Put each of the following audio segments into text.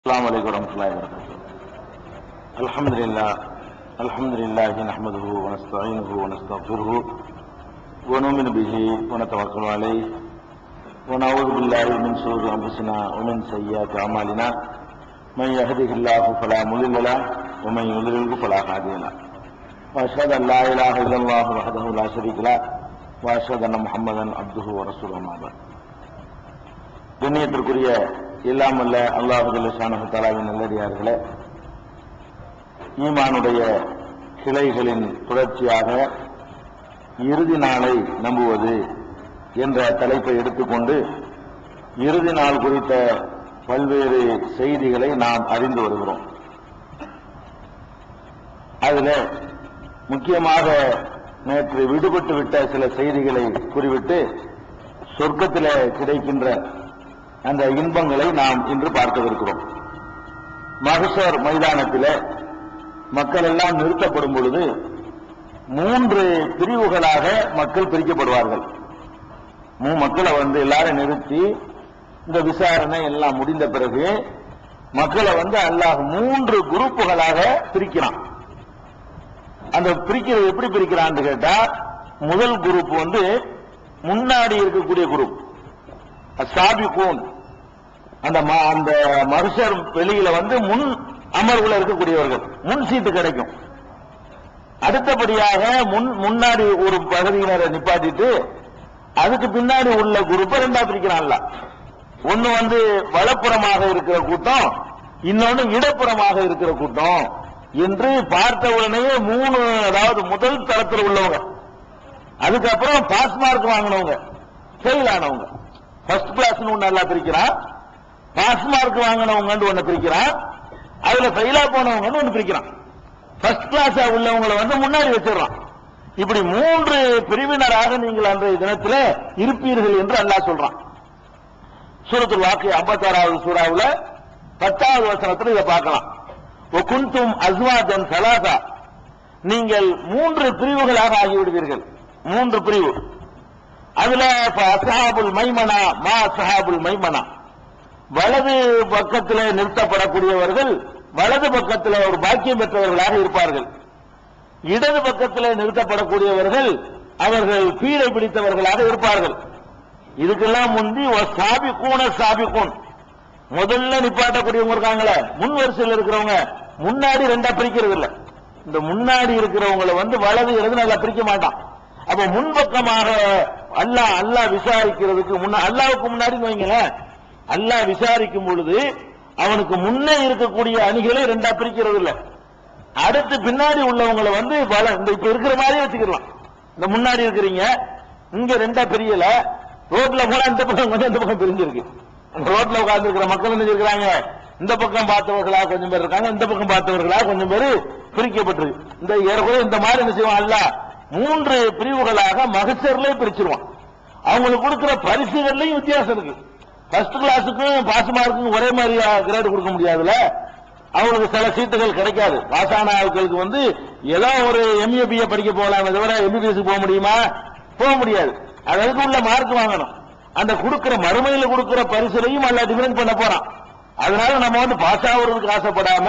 السلام عليكم ورحمة الله وبركاته. الحمد لله نحمده ونستعينه ونستغفره ونؤمن به ونتوكل عليه ونعوذ بالله من شرور أنفسنا ومن سيئات أعمالنا من يهده الله فلا مضل له ومن يضلل فلا هادي له وأشهد أن لا إله إلا الله وحده لا شريك له وأشهد أن محمدا عبده ورسوله أما بعد. கண்ணியத்திற்குரிய இல்லாமல்ல அல்லாஹு ஜல்லஷானஹு தஆலாவின் நல்லடியார்களே, ஈமானுடைய கிளைகளின் தொடர்ச்சியாக இறுதி நாளை நம்புவது என்ற தலைப்பை எடுத்துக்கொண்டு இறுதி நாள் குறித்த பல்வேறு செய்திகளை நாம் அறிந்து வருகிறோம். அதில் முக்கியமாக நேற்று விடுபட்டு விட்ட சில செய்திகளை குறிவிட்டு சொர்க்கத்தில் கிடைக்கின்ற அந்த இன்பங்களை நாம் இன்று பார்க்கவிருக்கிறோம். மஹ்ஷர் மைதானத்தில் மக்கள் எல்லாம் நிறுத்தப்படும் பொழுது 3 பிரிவுகளாக மக்கள் பிரிக்கப்படுவார்கள். மக்களை எல்லாரும் நிறுத்தி இந்த விசாரணை எல்லாம் முடிந்த பிறகு மக்களை அல்லாஹ் 3 குரூப்புகளாக பிரிக்கிறான். அந்த பிரிக்கிறது எப்படி பிரிக்கிறான்னு கேட்டா, முதல் குரூப் முன்னாடி இருக்கக்கூடிய குரூப் அஸ்ஸாபிகூன், அந்த மஹ்ஷர் வெளியில முன் அமர்வுல இருக்கக்கூடியவர்கள், முன் சீட்டு கிடைக்கும். அடுத்தபடியாக முன்னாடி ஒரு பகுதியினரை நிப்பாட்டிட்டு அதுக்கு பின்னாடி உள்ள குரூப்பை 2ஆ பிரிக்கிறான்ல. ஒன்னு வலப்புறமாக இருக்கிற கூட்டம், இன்னொன்னு இடப்புறமாக இருக்கிற கூட்டம் என்று பார்த்த உடனே 3, அதாவது முதல் தளத்தில் உள்ளவங்க, அதுக்கப்புறம் பாஸ் மார்க் வாங்கினவங்க, ஃபெயில் ஆனவங்க, ஃபர்ஸ்ட் கிளாஸ் ஒன்னு நல்லா பிரிக்கிறான், பாஸ் மார்க் வாங்கினவங்க ஒன்னு பிரிக்கிறான், அதுல ஃபெயிலா போனவங்க ஒன்னு பிரிக்கிறான், ஃபர்ஸ்ட் கிளாஸ் உள்ளவங்களை முன்னாடி வச்சிடறான். இப்படி 3 பிரிவினராக நீங்கள் அன்றைய தினத்தில் இருப்பீர்கள் என்று அல்லாஹ் சொல்றான். சூரத்துல் வாக்கியா 56வது சூராவுல 10வது வசனத்தில் இதை பார்க்கலாம். வகுந்தும் அஸ்வாஜன் ஸலாஸா, நீங்கள் 3 பிரிவுகளாக ஆகிவிடுவீர்கள். 3 பிரிவு. அதுல அஸ்ஹாபுல் மைமனா மா அஸ்ஹாபுல் மைமனா, வலது பக்கத்தில் நிறுத்தப்படக்கூடியவர்கள் வலது பக்கத்தில் ஒரு பாக்கியம் பெற்றவர்களாக இருப்பார்கள். இடது பக்கத்தில் நிறுத்தப்படக்கூடியவர்கள் அவர்கள் பீடை பிடித்தவர்களாக இருப்பார்கள். இதுக்கெல்லாம் முந்தி சாபிகூன், முதல்ல நிப்பாட்டக்கூடியவங்க இருக்காங்களே, முன் வரிசையில் இருக்கிறவங்க முன்னாடி 2ஆ பிரிக்கிறது இல்ல. இந்த முன்னாடி இருக்கிறவங்களை வலது இடது நல்லா பிரிக்க மாட்டான். அப்ப முன்பக்கமாக அல்லாஹ் விசாரிக்கிறதுக்கு அல்லாஹ்வுக்கு முன்னாடி வைங்களேன், அல்லாஹ் விசாரிக்கும் பொழுது அவனுக்கு முன்னே இருக்கக்கூடிய அணிகளை 2ஆ பிரிக்கிறது இல்ல. அடுத்து பின்னாடி உள்ளவங்களை இந்த இப்ப இருக்கிற மாதிரி வச்சுக்கலாம். இந்த முன்னாடி இருக்கிறீங்க, இங்க 2ஆ பிரியல, ரோட்ல போனா இந்த பக்கம் இந்த பக்கம் பிரிஞ்சிருக்கு. ரோட்ல உட்கார்ந்து இருக்கிற மக்கள் என்ன இருக்கிறாங்க, இந்த பக்கம் பார்த்தவர்களா கொஞ்சம் பேர் இருக்காங்க, இந்த பக்கம் பார்த்தவர்களா கொஞ்சம் பேர் பிரிக்கப்பட்டிருக்கு. இந்த ஏறக்குறைய இந்த மாதிரி என்ன செய்வான் அல்லாஹ் 3 பிரிவுகளாக மஹ்ஷர்ல பிரிச்சிருவான். அவங்களுக்கு கொடுக்கிற பரிசுகள்லயும் வித்தியாசம் இருக்கு. ஃபர்ஸ்ட் கிளாஸுக்கும் பாஸ் மார்க்குக்கும் ஒரே மாதிரி கிரேட் கொடுக்க முடியாதுல. அவங்களுக்கு சில சீட்டுகள் கிடைக்காது. பாஸ் ஆன ஆட்களுக்கு ஏதோ ஒரு எம்ஏ பிஏ படிக்க போகலாம், தவிர எம்பிபிஎஸ் போக முடியுமா? போக முடியாது. அதுக்கு உள்ள மார்க் வாங்கணும். அந்த கொடுக்கிற மறுமையில் கொடுக்கிற பரிசுலையும் அல்ல டிஃபரன்ஸ் பண்ண போறான். அதனால நம்ம பாஸ் ஆகுறதுக்கு ஆசைப்படாம,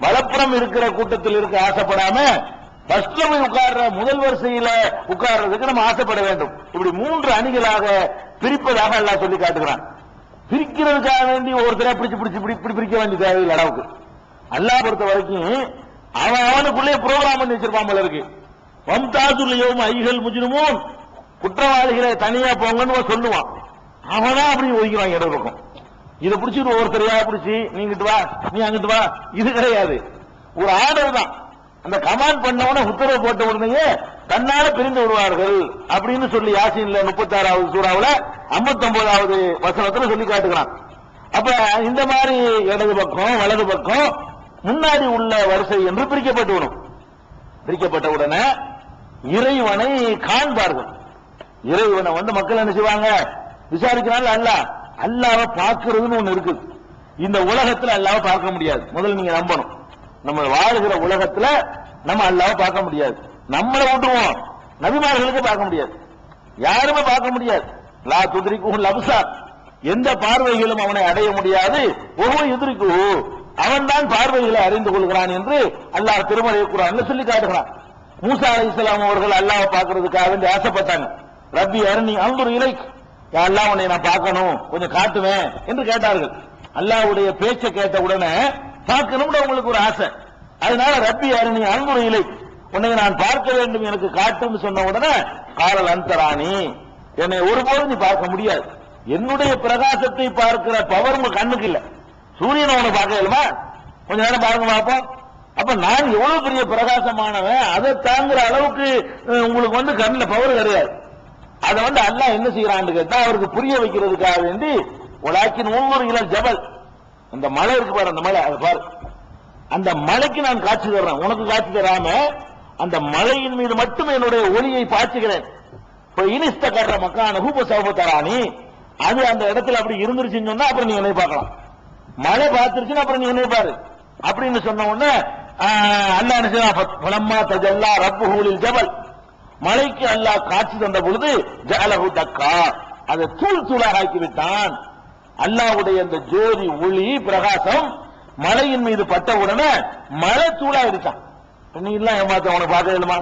வலப்புறம் இருக்கிற கூட்டத்தில் இருக்க ஆசைப்படாம, ஃபர்ஸ்ட்ல போய் உட்கார்ற முதல் வரிசையில உட்கார்றதுக்கு நம்ம ஆசைப்பட வேண்டும். இப்படி 3 அணிகளாக பிரிப்பதாக அல்லாஹ் சொல்லி காட்டுகிறான். பிரிக்கிறதுக்காக வேண்டி ஒருத்தரை பிடிச்சு பிரிக்க வேண்டிய தேவையில்லை. அளவுக்கு அல்லாஹ் பொறுத்த வரைக்கும் அவனுக்குள்ளே ப்ரோக்ராம் பண்ணி வச்சிருப்பான் போல இருக்கு. வம்தாதுல் யௌம ஐஹல் முஜ்ரிமூன், குற்றவாளிகளை தனியா போங்கன்னு சொல்லுவான். அவனா அப்படி ஒதுக்கிறான் இடம் இருக்கும். இதை பிடிச்சிட்டு ஒவ்வொருத்தரையா பிடிச்சி நீ இங்கிட்டு வா, நீ அங்கிட்டு வா, இது கிடையாது. ஒரு ஆர்டர் தான். அந்த கமாண்ட் பண்ணவன உத்தரவு போட்ட உடனே தன்னால பிரிந்து விடுவார்கள் அப்படின்னு சொல்லி யாசீன்ல 36வது சூறாவுல 59வது வசனத்துல சொல்லி காட்டுகிறான். அப்ப இந்த மாதிரி இடது பக்கம் வலது பக்கம் முன்னாடி உள்ள வரிசை என்று பிரிக்கப்பட்டு பிரிக்கப்பட்ட உடனே இறைவனை காண்பார்கள். இறைவனை மக்கள் என்ன செய்வாங்க, விசாரிக்கிறாங்க. அல்லாஹ்வை பார்க்கிறதுன்னு ஒண்ணு இருக்குது. இந்த உலகத்துல அல்லாஹ்வை பார்க்க முடியாது. முதல்ல நீங்க நம்பணும். நம்ம வாழ்கிற உலகத்துல நம்ம அல்லாஹ்வை பார்க்க முடியாது. நம்மளை விட்டுருவோம், நபிமார்களுக்கு பார்க்க முடியாது, யாருமே பார்க்க முடியாது. லா துத்ரிகுல் அப்சார், எந்த பார்வைகளும் அவனை அடைய முடியாது. ஒவ்வொரு எதிர்க்கு பார்வைகளை அறிந்து கொள்கிறான் என்று அல்லாஹ் திருமறை குர்ஆன்ல சொல்லி காட்டுகிறான். மூசா அலைஹிஸ்ஸலாம் அவர்கள் அல்லாஹ்வை பார்க்கிறதுக்காக வேண்டி ஆசைப்பட்டாங்க. ரப்பி அர்னி அன்துர் இலைக், யா அல்லாஹ் உன்னை நான் பார்க்கணும், கொஞ்சம் காட்டுவேன் என்று கேட்டார்கள். அல்லாஹ்வுடைய பேச்சை கேட்ட உடனே பார்க்கணும்னு அவங்களுக்கு ஒரு ஆசை. அதனால ரப்பி அர்னி அன்துர் இலைக், உன்னை நான் பார்க்க வேண்டும், எனக்கு காட்டுன்னு சொன்ன உடனே காலல் அந்தராணி, என்னை ஒருபோதும் நீ பார்க்க முடியாது, என்னுடைய பிரகாசத்தை பார்க்கிற பவர் உங்க கண்ணுக்கு இல்ல. சூரியனை உனக்கு பார்க்க இயலுமா? கொஞ்ச நேரம் பாருங்க பார்ப்போம். அப்ப நான் எவ்வளவு பெரிய பிரகாசமானவன், அதை தாங்குற அளவுக்கு உங்களுக்கு வந்து கண்ணில் பவர் கிடையாது. அதை வந்து அல்லாஹ் என்ன செய்யறான்னு கேட்டா அவருக்கு புரிய வைக்கிறதுக்காக வேண்டி உலாக்கின் ஒவ்வொரு இளம் ஜபல், அந்த மலை இருக்கு பாரு, அந்த மலை, அதை பாரு, அந்த மலைக்கு நான் காட்சி தர்றேன், உனக்கு காட்சி தராம அந்த மலையின் மீது மட்டும் என்னுடைய ஒளியை பாய்ச்சுகிறேன். இனிஸ்த கட்டுற மக்கான ஹூப சௌபத்தராணி, அது அந்த இடத்துல அப்படி இருந்துருச்சுன்னு சொன்னா அப்புறம் நீ என்னை பார்க்கலாம். மழை பார்த்துருச்சுன்னா அப்புறம் நீ என்னை பாரு அப்படின்னு சொன்ன உடனே அல்லாஹ் என்ன செய்யறான், ஃபலம்மா தஜல்லா ரப்புஹு லில் ஜபல், மலைக்கு அல்லாஹ் காட்சி தந்த பொழுது ஜஅலஹு தக்கா, அதை தூள் தூளாக ஆக்கி விட்டான். அல்லாஹ்வுடைய அந்த ஜோதி ஒளி பிரகாசம் மலையின் மீது பட்ட உடனே மலை தூளாயிடுச்சான். நீ எல்லாம் ஏமாத்த உனக்கு பார்க்க வேணுமா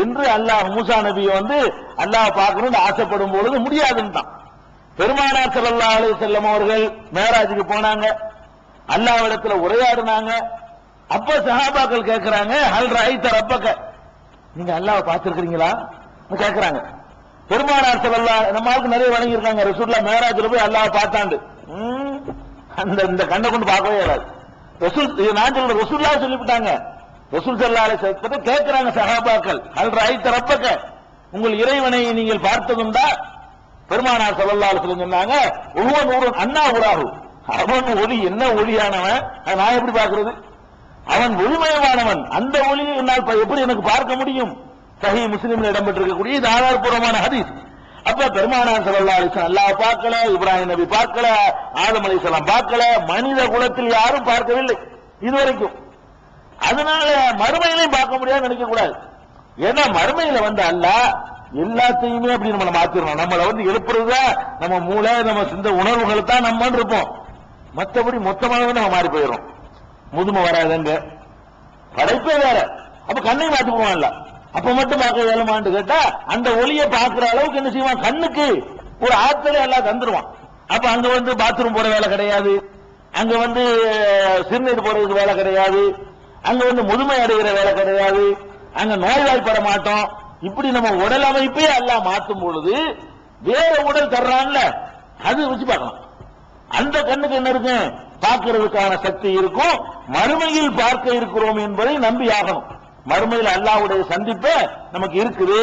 என்று அல்லாஹ் மூசா நபியை வந்து அல்லாஹ் பார்க்கணும்னு ஆசைப்படும் பொழுது முடியாதுன்னு. பெருமானார் ஸல்லல்லாஹு அலைஹி வஸல்லம் அவர்கள் மேராஜுக்கு போனாங்க, அல்லாஹ்விடத்துல உரையாடினாங்க. அப்ப சஹாபாக்கள் கேட்கிறாங்க, ஹல் ரஅய்த ரப்பக, நீங்க அல்லாஹ்வை பார்த்திருக்கீங்களா கேட்கிறாங்க. பெருமானார் ஸல்லல்லாஹு, நம்ம ஆளுக்கு நிறைய வணங்கி இருக்காங்க, ரசூலுல்லாஹ் மேராஜ்ல போய் அல்லாஹ்வை பார்த்தாண்டு, இந்த கண்ணை கொண்டு பார்க்கவே இயலாது. நான் சொல்ற ரசூலுல்லாஹ் சொல்லிவிட்டாங்க. ரசூல் ஸல்லல்லாஹு அலைஹி வஸல்லம் கேட்கிறாங்க சஹாபாக்கள், ஹல் ரஅய்த ரப்பக, உங்கள் இறைவனை நீங்கள் பார்த்ததுண்டா? பெருமானார் ஸல்லல்லாஹு அலைஹி வஸல்லம் சொன்னாங்க, ஒவ்வொரு நூறுன் அண்ணா உராஹு, அவன் ஒளி என்ன ஒளியானவன், நான் எப்படி பார்க்கிறது, அவன் ஒளிமயமானவன், அந்த ஒளியை என்னால் எப்படி எனக்கு பார்க்க முடியும்? சஹீஹ் முஸ்லிம்ல இடம்பெற்றிருக்கக்கூடிய இது ஆதாரபூர்வமான ஹதீஸ். அப்ப பெருமானார் ஸல்லல்லாஹு அலைஹி வஸல்லம் அல்லாஹ் பார்க்கல, இப்ராஹிம் நபி பார்க்கல, ஆதம் அலைஹிஸ்ஸலாம் பார்க்கல, மனித குலத்தில் யாரும் பார்க்கவில்லை இதுவரைக்கும். அதனால மறுமையிலையும் பார்க்க முடியாதுன்னு நினைக்க கூடாது. ஏன்னா மறுமையில வந்து அல்லாஹ் எல்லாத்தையுமே அப்படி நம்மளை மாத்திரணும். நம்மளை வந்து எழுப்புறதுதான் நம்ம மூளை, நம்ம சிந்த உணர்வுகள் தான் நம்ம இருப்போம். மற்றபடி மொத்தமாகவே நம்ம மாறி போயிடும். முதுமை வராதுங்க, படைப்பே வேற. அப்ப கண்ணை மாத்தி போவான்ல, அப்ப மட்டும் பார்க்க இயலுமான்னு கேட்டா அந்த ஒளியை பார்க்கிற அளவுக்கு என்ன செய்வான், கண்ணுக்கு ஒரு ஆற்றலை எல்லாம் தந்துருவான். அப்ப அங்க வந்து பாத்ரூம் போற வேலை கிடையாது, அங்க வந்து சிறுநீர் போறதுக்கு வேலை கிடையாது, அங்க வந்து முதுமை அடைகிற வேலை கிடையாது, அங்க நோய்வாய்ப்பட மாட்டோம். இப்படி நம்ம உடல் அமைப்பே எல்லாம் மாற்றும் பொழுது வேற உடல் தர்றான்ல, அது வச்சு பார்க்கலாம். அந்த கண்ணுக்கு என்ன இருக்கு, பார்க்கிறதுக்கான சக்தி இருக்கும். மறுமையில் பார்க்க இருக்கிறோம் என்பதை நம்பி ஆகணும். மறுமையில் அல்லாஹ்வுடைய சந்திப்பே நமக்கு இருக்குது.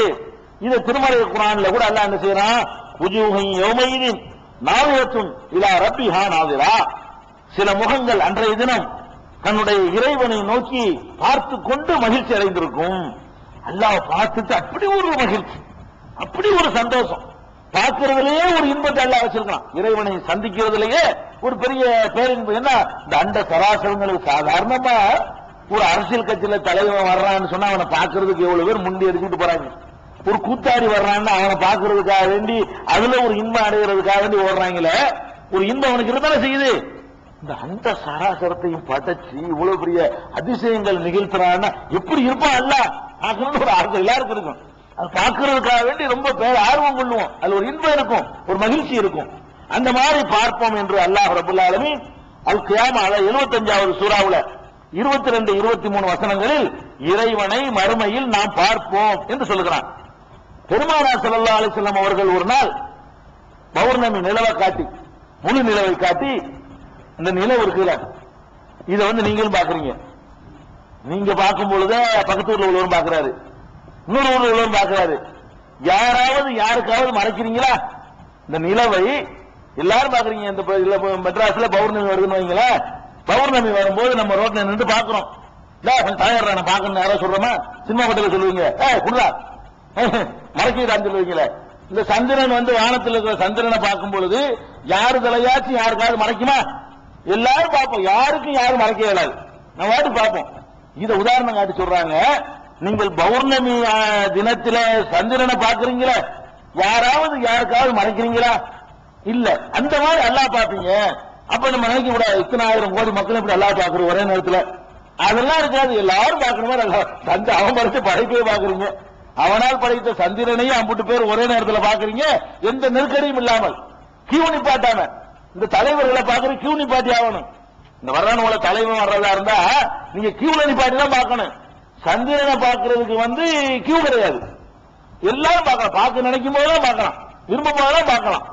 இதை திருமறை குர்ஆன்ல கூட அல்லாஹ் என்ன செய்யறான், உஜூஹுன் யௌமைதின் நாதிரத்துன் இலா ரப்பிஹா நாதிரா, சில முகங்கள் அன்றைய தினம் தன்னுடைய இறைவனை நோக்கி பார்த்து கொண்டு மகிழ்ச்சி அடைந்திருக்கும். அல்லாஹ் பார்த்துட்டு அப்படி ஒரு மகிழ்ச்சி, அப்படி ஒரு சந்தோஷம், பார்க்கிறதுலயே ஒரு இன்பத்தை அல்லாஹ் வச்சிருக்கான். இறைவனை சந்திக்கிறதுலயே ஒரு பெரிய பேரின்பம். என்ன, இந்த அண்ட சராசரங்களுக்கு சாதாரணமா ஒரு அரசியல் கட்சியில தலைவன் வர்றான்னு சொன்னா அவனை பார்க்கறதுக்கு எவ்வளவு பேர் முண்டி அடிச்சுட்டு போறாங்க. ஒரு கூத்தாடி வர்றான்னு அவனை பார்க்கறதுக்காக வேண்டி அதுல ஒரு இன்பம் அடைகிறதுக்காக வேண்டி ஓடுறாங்களே, ஒரு இன்பம் அவனுக்கு இருந்தாலும் செய்யுது. இந்த அண்ட சராசரத்தையும் படைச்சு இவ்வளவு பெரிய அதிசயங்கள் நிகழ்த்துறான்னா எப்படி இருப்பான் அல்லாஹ், பார்க்கணும்னு ஒரு ஆர்வம் எல்லாருக்கும் இருக்கும். அது பார்க்கறதுக்காக வேண்டி ரொம்ப பேர் ஆர்வம் கொள்ளுவோம். அது ஒரு இன்பம் இருக்கும், ஒரு மகிழ்ச்சி இருக்கும். அந்த மாதிரி பார்ப்போம் என்று அல்லாஹ் ரப்பல் ஆலமீன் அல் கியாமா 75வது சூராவுல 22, 23 வசனங்களில் இறைவனை மறுமையில் நாம் பார்ப்போம் என்று சொல்லுகிறான். பெருமானார் ஸல்லல்லாஹு அலைஹி வஸல்லம் அவர்கள் ஒரு நாள் பௌர்ணமி நிலவை காட்டி, முழு நிலவை காட்டி, இந்த நிலவு இருக்குல்ல, இதை வந்து நீங்களும் பாக்குறீங்க, நீங்க பார்க்கும் பொழுது பக்கத்து ஊர்ல உள்ளவரும் பாக்குறாரு, இன்னொரு ஊர்ல உள்ளவரும் பாக்குறாரு, யாராவது யாருக்காவது மறைக்கிறீங்களா? இந்த நிலவை எல்லாரும் பாக்குறீங்க. இந்த மெட்ராஸ்ல பௌர்ணமி வருதுன்னு வைங்களா, பௌர்ணமி வரும்போது நம்ம ரோட்ல நின்று பாக்குறோம். தயாரா நான் பாக்கணும் யாரோ சொல்றோமா, சினிமா பட்டல சொல்லுவீங்க, குடுறா மறைக்கிறான்னு சொல்லுவீங்களே. இந்த சந்திரன் வந்து வானத்தில் இருக்கிற சந்திரனை பார்க்கும் பொழுது யாரு தலையாச்சும் யாருக்காவது மறைக்குமா? எல்லாரும் பார்ப்போம், யாருக்கும் யாரும் மறைக்க இயலாது, நம்ம வாட்டு பார்ப்போம். இதை உதாரணம் காட்டி சொல்றாங்க. நீங்கள் பௌர்ணமி தினத்தில சந்திரனை பார்க்கறீங்களா, யாராவது யாருக்காவது மறைக்கிறீங்களா? இல்ல. அந்த மாதிரி அல்லாஹ் பார்ப்பீங்க. அப்ப நம்ம நினைக்க கூடாது இத்தனை ஆயிரம் கோடி மக்கள் இப்படி எல்லாம் பாக்குறோம் ஒரே நேரத்துல, அதெல்லாம் இருக்காது. எல்லாரும் பாக்கணுமா? அவன் படைச்ச படைப்பே பாக்குறீங்க, அவனால் படைத்த சந்திரனையும் அம்புட்டு பேர் ஒரே நேரத்தில் பாக்குறீங்க, எந்த நெருக்கடியும் இல்லாமல் கியூ நிப்பாட்டாம. இந்த தலைவர்களை பாக்குற கியூ நிப்பாட்டி ஆகணும். இந்த வர்றான தலைவன் வர்றதா இருந்தா நீங்க கியூல நிப்பாட்டி தான் பார்க்கணும். சந்திரனை பார்க்கறதுக்கு கியூ கிடையாது, எல்லாரும் பார்க்கலாம். பார்க்க நினைக்கும் போதுதான் பார்க்கலாம், விரும்பும் போதெல்லாம் பார்க்கலாம்.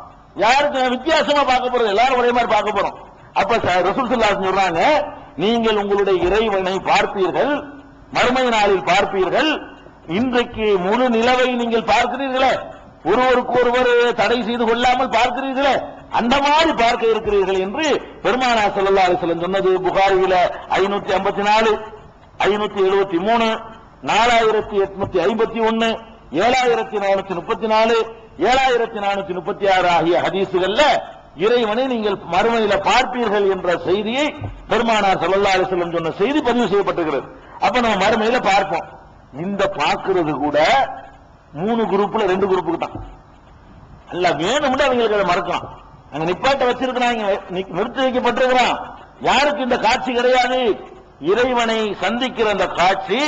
யாருக்கு வித்தியாசமா பார்க்க போறது? எல்லாரும் ஒரே மாதிரி பார்க்க போறோம். அப்ப ரசூல் ஸல்லல்லாஹு அலைஹி வஸல்லம் சொல்றாங்க, நீங்கள் உங்களுடைய இறைவனை பார்ப்பீர்கள், மறுமை நாளில் பார்ப்பீர்கள். இன்றைக்கு முழு நிலவை நீங்கள் பார்க்கிறீர்களே, ஒருவருக்கு ஒருவர் தடை செய்து கொள்ளாமல் பார்க்கிறீர்களே, அந்த மாதிரி பார்க்க இருக்கிறீர்கள் என்று பெருமானார் ஸல்லல்லாஹு அலைஹி வஸல்லம் சொன்னது புகாரியில 554, 573, 4851, 7434, 7436 ஆகிய ஹதீசுகள்ல இறைவனை நீங்கள் மறுமையில பார்ப்பீர்கள் என்ற செய்தியை பெருமானார் ஸல்லல்லாஹு அலைஹி வஸல்லம் சொன்ன செய்தி பதிவு செய்யப்பட்டிருக்கிறது. அப்ப நம்ம மறுமையில பார்ப்போம். இந்த பார்க்கிறது கூட 3 குரூப்ல 2 குரூப்புக்கு தான். அல்ல வேணும்னு அவங்களுக்கு அதை மறக்கலாம். அங்க நிப்பாட்ட வச்சிருக்கிறாங்க, நிறுத்தி வைக்கப்பட்டிருக்கிறான். யாருக்கு இந்த காட்சி கிடையாது? இறைவனை சந்திக்கிற அந்த காட்சி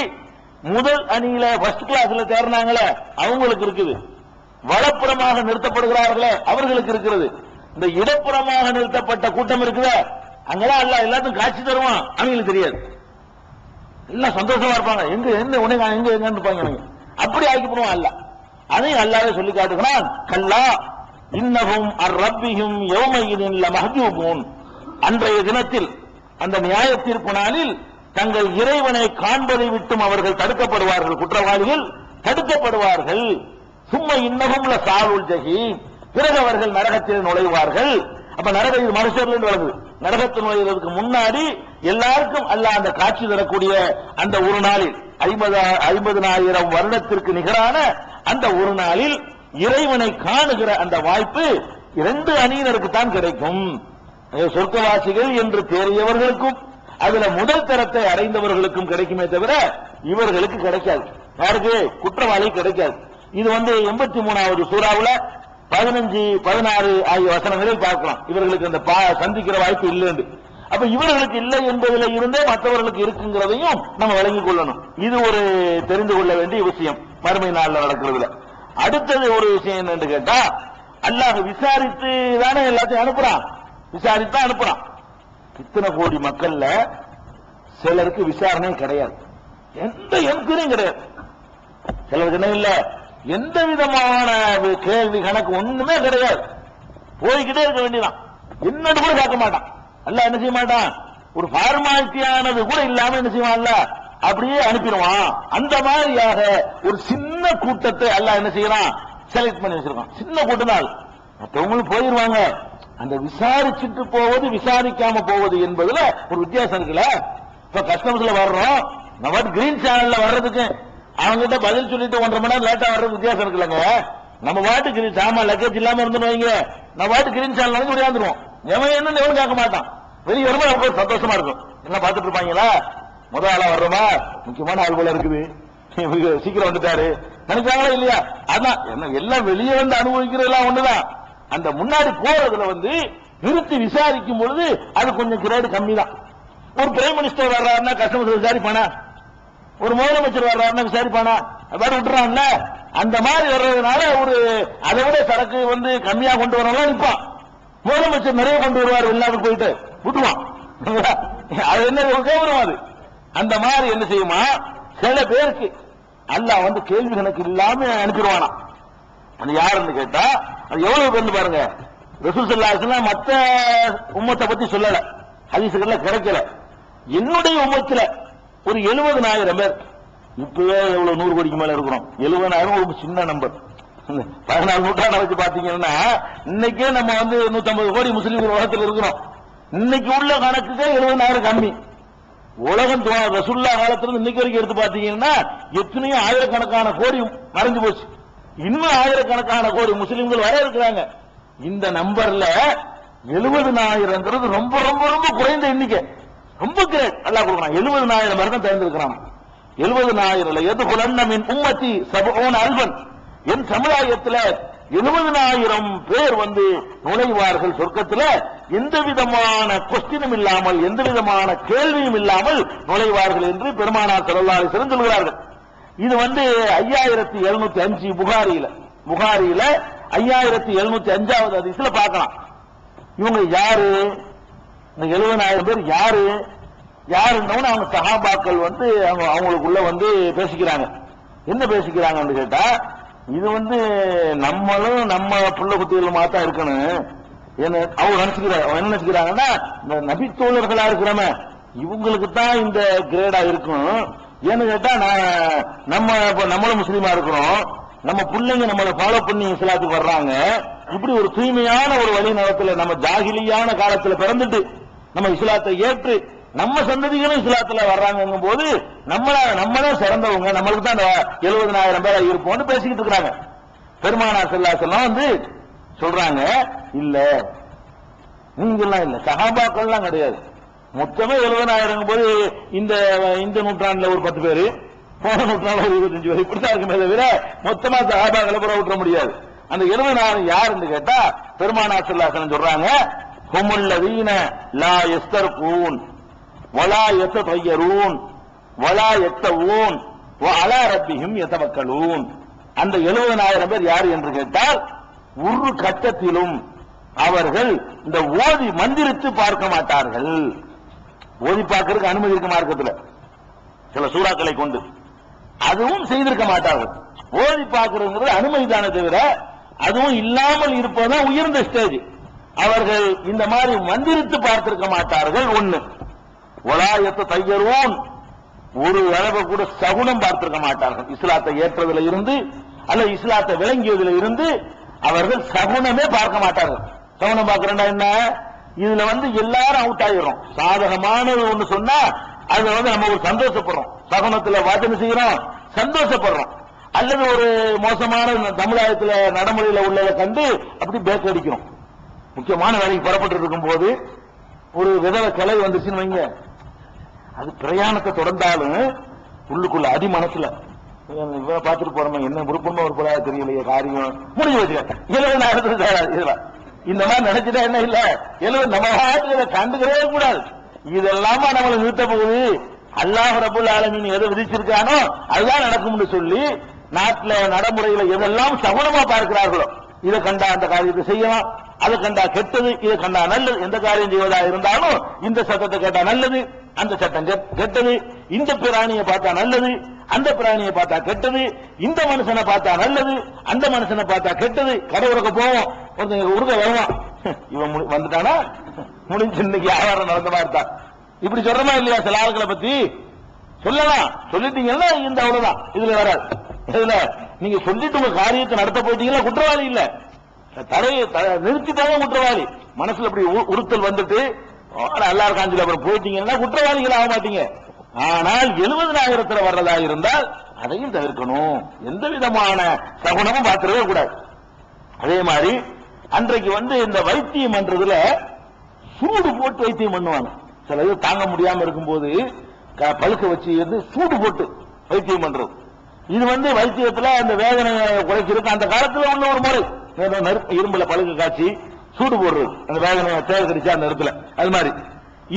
முதல் அணியில ஃபர்ஸ்ட் கிளாஸ்ல தேர்னாங்களே அவங்களுக்கு இருக்குது. வலப்புறமாக நிறுத்தப்படுகிறார்களே அவர்களுக்கு இருக்கிறது. இந்த இடப்புறமாக நிறுத்தப்பட்ட கூட்டம் இருக்குது, அங்கெல்லாம் அல்ல எல்லாத்துக்கும் காட்சி தருவான், அவங்களுக்கு தெரியாது. எல்லாம் சந்தோஷமா இருப்பாங்க, எங்க என்ன உனக்கு எங்க எங்க இருப்பாங்க, அப்படி ஆக்கிப்படுவான் அல்ல. அதையும் அல்லாஹ் சொல்லி காட்டுகிறான், கல்லா இன்னஹும் அர்-ரப்பிஹிம் யௌமஇதின் லமஹ்ஜூபூன். அன்றைய தினத்தில் அந்த நியாய தீர்ப்பு நாளில் தங்கள் இறைவனை காண்பதை விட்டும் அவர்கள் தடுக்கப்படுவார்கள், குற்றவாளிகள் தடுக்கப்படுவார்கள். சும்மா இன்னஹும் லஸாலுல் ஜஹீம், பிறகு அவர்கள் நரகத்தில் நுழைவார்கள். அப்ப நரகத்தில் மனுஷர்கள் வருது. நரகத்தில் நுழைவதற்கு முன்னாடி எல்லாருக்கும் அல்லாஹ் அந்த காட்சி தரக்கூடிய அந்த ஒரு நாளில் 50,000 வருடத்திற்கு நிகரான அந்த ஒரு நாளில் இறைவனை காணுகிற அந்த வாய்ப்பு 2 அணியினருக்கு தான் கிடைக்கும். சொர்க்கவாசிகள் என்று தேறியவர்களுக்கும் அதுல முதல் தரத்தை அடைந்தவர்களுக்கும் கிடைக்குமே தவிர இவர்களுக்கு கிடைக்காது. யாருக்கு? குற்றவாளி கிடைக்காது. இது 83வது சூறாவுல 15, 16 ஆகிய வசனங்களில் பார்க்கலாம். இவர்களுக்கு அந்த சந்திக்கிற வாய்ப்பு இல்லை. அப்ப இவர்களுக்கு இல்லை என்பதில் இருந்தே மற்றவர்களுக்கு இருக்குங்கிறதையும் நம்ம விளங்கிக் கொள்ளணும். இது ஒரு தெரிந்து கொள்ள வேண்டிய விஷயம் மறுமை நாள்ல நடக்கிறதுல. அடுத்தது ஒரு விஷயம் என்னன்னு கேட்டா, அல்லாஹ் விசாரித்து தானே எல்லாத்தையும் அனுப்புறான், விசாரித்தான் அனுப்புறான். இத்தனை கோடி மக்கள்ல சிலருக்கு விசாரணை கிடையாது, எந்த என்கொயரியும் கிடையாது. சிலருக்கு என்ன இல்ல, எந்த விதமான கேள்வி கணக்கு ஒண்ணுமே கிடையாது, போய்கிட்டே இருக்க வேண்டியதான். என்னன்னு கூட பார்க்க மாட்டான். அல்ல என்ன செய்ய மாட்டான், ஒரு ஃபார்மாலிட்டியானது கூட இல்லாம என்ன செய்வான்ல, அப்படியே அனுப்பிடுவான். அந்த மாதிரியாக ஒரு சின்ன கூட்டத்தை அல்லாஹ் என்ன செய்யறான், செலக்ட் பண்ணி வச்சிருக்கான். சின்ன கூட்டம் தான், மற்றவங்களும் போயிருவாங்க. அந்த விசாரிச்சுட்டு போவது விசாரிக்காம போவது என்பதுல ஒரு வித்தியாசம் இருக்குல்ல. இப்ப கஸ்டமர்ஸ்ல வர்றோம், நம்ம கிரீன் சேனல்ல வர்றதுக்கு அவங்க கிட்ட பதில் சொல்லிட்டு 1.5 மணி நேரம் லேட்டா வர்றது வித்தியாசம் இருக்குல்லங்க. நம்ம பாட்டுக்கு சாமா லக்கேஜ் இல்லாம இருந்துன்னு வைங்க, நம்ம பாட்டு கிரீன் சேனல் வந்து முடியாந்துருவோம். எவன் என்னன்னு எவனும் கேட்க மாட்டான். வெளியே வரும்போது நமக்கு சந்தோஷமா இருக்கும். என்ன பார்த்துட்டு இருப்பாங்களா, முதல் ஆளா வர்றோமா, முக்கியமான ஆள் போல இருக்குது, சீக்கிரம் வந்துட்டாரு நினைச்சாங்களா இல்லையா? அதான் என்ன எல்லாம் வெளியே வந்து அனுபவிக்கிறதெல்லாம் ஒண்ணுதான். அந்த முன்னாடி போறதுல நிறுத்தி விசாரிக்கும் பொழுது அது கொஞ்சம் கிரேடு கம்மி தான். ஒரு பிரைம் மினிஸ்டர் வர்றாருன்னா கஸ்டமர்ஸ் விசாரிப்பானா, ஒரு முதலமைச்சர் வர்றாருன்னா விசாரிப்பானா, வேற விட்டுறான்ல. அந்த மாதிரி வர்றதுனால ஒரு அதை விட சரக்கு கம்மியா கொண்டு வரலாம் நிற்பான். முதலமைச்சர் நிறைய கொண்டு வருவார், வெளிநாட்டுக்கு போயிட்டு விட்டுவான். அது என்ன கௌரவம் அது. அந்த மாதிரி என்ன செய்யுமா, சில பேருக்கு அல்லாஹ் கேள்வி கணக்கு இல்லாம அனுப்பிடுவானா. அது யாருன்னு கேட்டா, அது எவ்வளவு பேர் பாருங்க. ரசூல் ஸல்லல்லாஹு அலைஹி வஸல்லம் மத்த உம்மத்தை பத்தி சொல்லல, ஹதீஸ்கள்ல கிடைக்கல. என்னுடைய உம்மத்துல ஒரு 70,000 பேர். இப்பவே எவ்வளவு 100 கோடிக்கு மேல இருக்கிறோம். 70,000 ஒரு சின்ன நம்பர். 14 நூற்றாண்டை வச்சு பாத்தீங்கன்னா இன்னைக்கே நம்ம 150 கோடி முஸ்லீம்கள் உலகத்தில் இருக்கிறோம். இன்னைக்கு உள்ள கணக்குக்கு 70,000 கம்மி. உலகம் ரசூலுல்லாஹ் காலத்திலிருந்து இன்னைக்கு வரைக்கும் எடுத்து பாத்தீங்கன்னா எத்தனையோ ஆயிரக்கணக்கான கோடி மறைஞ்சு போச்சு. இன்னும் ஆயிரக்கணக்கான கோடி முஸ்லிம்கள் வர இருக்கிறாங்க. இந்த நம்பர்ல 70,000 ரொம்ப ரொம்ப ரொம்ப குறைந்த எண்ணிக்கை, ரொம்ப கிரேட். அல்லாஹ் கொடுக்கிறான். 70,000 பேர் தான் தேர்ந்தெடுக்கிறான். 70,000 எதுகுலன்ன மின் உம்மத்தி 70,000, என் சமுதாயத்தில் 70,000 பேர் வந்து நுழைவார்கள் சொர்க்கத்துல, எந்த விதமான கொஸ்டினும் இல்லாமல், எந்த விதமான கேள்வியும் இல்லாமல் நுழைவார்கள் என்று பெருமானார் ஸல்லல்லாஹு அலைஹி வஸல்லம் சொல்கிறார்கள். இது வந்து 5705 புகாரியில 5705வது ஹதீஸ்ல பார்க்கலாம். இவங்க யாரு? இந்த 70,000 பேர் யாருன்னு அவங்க சஹாபாக்கள் வந்து அவங்களுக்குள்ள வந்து பேசிக்கிறாங்க. என்ன பேசிக்கிறாங்கன்னு கேட்டா, இது வந்து நம்மளும் நம்ம புள்ள குட்டிகள் மாத்தான் இருக்கணும். அவங்க என்ன நினைச்சுக்கிறாங்கன்னா, இந்த நபித்தோழர்களா இருக்கிறோமே இவங்களுக்கு தான் இந்த கிரேடா இருக்கும். ஏன்னு கேட்டா, நம்மளும் முஸ்லீமா இருக்கிறோம், நம்ம பிள்ளைங்க நம்மளை ஃபாலோ பண்ணி இஸ்லாத்துக்கு வர்றாங்க. இப்படி ஒரு தூய்மையான ஒரு வழி நடத்துல நம்ம ஜாகிலியான காலத்துல பிறந்துட்டு நம்ம இஸ்லாத்தை ஏற்று நம்ம சந்ததிகளும் இஸ்லாத்துல வர்றாங்கும் போது நம்மதான் சிறந்தவங்க, நம்மளுக்கு தான் 70,000 பேரை இருப்போம்னு பேசிக்கிட்டு இருக்கிறாங்க. பெருமானார் ஸல்லல்லாஹு அலைஹி வஸல்லம் வந்து சொல்றாங்க, இல்ல நீங்கெல்லாம் இல்ல, சஹாபாக்கள்லாம் கிடையாது. மொத்தமே 70,000 போது இந்த நூற்றாண்டுல ஒரு 10 பேரு, போன நூற்றாண்டுல ஒரு 25 பேர், இப்படித்தான் இருக்குமே தவிர மொத்தமா சஹாபாக்களை புற விட்டுற முடியாது. அந்த 70,000 யாருன்னு கேட்டா பெருமானார் ஸல்லல்லாஹு அலைஹி வஸல்லம் சொல்றாங்க, ஹுமுல்லதீன லா யஸ்தர்கூன் வலா யத்தயரூன் வலா யத்தவூன் வஅலா ரப்பிஹிம் யதவக்கலூன். அந்த 70,000 பேர் யார் என்று கேட்டால், ஒரு கட்டத்திலும் அவர்கள் இந்த ஓதி மந்திரித்து பார்க்க மாட்டார்கள். ஓதி பார்க்கறதுக்கு அனுமதி இருக்க மார்க்கத்தில் சில சூறாக்களை கொண்டு அதுவும் செய்திருக்க மாட்டார்கள். ஓதி பார்க்கிறது அனுமதி தானே தவிர அதுவும் இல்லாமல் இருப்பதுதான் உயர்ந்த ஸ்டேஜ். அவர்கள் இந்த மாதிரி மந்திரித்து பார்த்திருக்க மாட்டார்கள். ஒண்ணு, வலாயத்தை தையருவோன், ஒரு அளவு கூட சகுனம் பார்த்திருக்க மாட்டார்கள். இஸ்லாத்தை ஏற்றதுல இருந்து அல்ல இஸ்லாத்தை விளங்கியதுல இருந்து அவர்கள் சகுனமே பார்க்க மாட்டார்கள். சகுனம் பார்க்கிறா என்ன? இதுல வந்து எல்லாரும் அவுட் ஆயிரும். சாதகமானது ஒண்ணு சொன்னா அதுல வந்து நம்ம ஒரு சந்தோஷப்படுறோம், சகுனத்துல வாசனை செய்யறோம், சந்தோஷப்படுறோம். அல்லது ஒரு மோசமான சமுதாயத்துல நடைமுறையில உள்ளதை கண்டு அப்படி பேக் அடிக்கிறோம். முக்கியமான வேலைக்கு புறப்பட்டு இருக்கும் போது ஒரு விதவை கிளை வந்துச்சுன்னு வைங்க, அது பிரயாணத்தை தொடர்ந்தாலும் உள்ளுக்குள்ள அடி மனசுல பார்த்துட்டு போறோம், என்ன விருப்பமா ஒரு போல தெரியலையே, காரியம் முடிஞ்சு வச்சுக்க 70,000 இந்த மாதிரி நினைச்சுட்டா என்ன இல்ல 70 நம்ம நாட்டுல கண்டுக்கிறவே கூடாது. இதெல்லாமா நம்மளை நிறுத்த போகுது. அல்லாஹ் ரப்புல் ஆலமீன் எதை விதிச்சிருக்கானோ அதுதான் நடக்கும்னு சொல்லி நாட்டில் நடைமுறையில எதெல்லாம் சகுனமா பார்க்கிறார்களோ, இதை கண்டா அந்த காரியத்தை செய்யலாம், அதை கண்டா கெட்டது, இதை கண்டா நல்லது. எந்த காரியம் செய்வதா இருந்தாலும் இந்த சட்டத்தை கேட்டா நல்லது, அந்த சட்டம் கெட்டது, இந்த பிராணியை பார்த்தா நல்லது, அந்த பிராணியை பார்த்தா கெட்டது, இந்த மனுஷனை பார்த்தா நல்லது, அந்த மனுஷனை பார்த்தா கெட்டது. கடை உறக்க போவோம், ஒருத்தங்க உருக வருவான், இவன் வந்துட்டானா முடிஞ்சு இன்னைக்கு வியாபாரம் நடந்த மாதிரி தான். இப்படி சொல்றமா இல்லையா? சில ஆட்களை பத்தி சொல்லலாம், சொல்லிட்டீங்கன்னா இந்த அவ்வளவுதான், இதுல வராது. இதுல நீங்க சொல்லிட்டு உங்க காரியத்தை நடத்த போயிட்டீங்கன்னா குற்றவாளி இல்ல, தடையை நிறுத்திட்டாங்க குற்றவாளி. மனசுல அப்படி உறுத்தல் வந்துட்டு எல்லாரும் காஞ்சில அப்புறம் போயிட்டீங்கன்னா குற்றவாளிகள் ஆக மாட்டீங்க. ஆனால் 70,000 வர்றதா இருந்தால் அதையும் தவிர்க்கணும். எந்த விதமான சகுனமும் பார்த்துடவே கூடாது. அதே மாதிரி அன்றைக்கு வந்து இந்த வைத்தியம் பண்றதுல சூடு போட்டு வைத்தியம் பண்ணுவாங்க. சில இது தாங்க முடியாம இருக்கும்போது பழுக்க வச்சு சூடு போட்டு வைத்தியம் பண்றது. இது வந்து வைத்தியத்துல அந்த வேதனையை குறைச்சிருக்கு. அந்த காலத்துல உள்ள ஒரு முறை, இரும்புல பழுக்க காய்ச்சி சூடு போடுறது, அந்த வேதனையை தேவைக்கடிச்சா அந்த இடத்துல. அது மாதிரி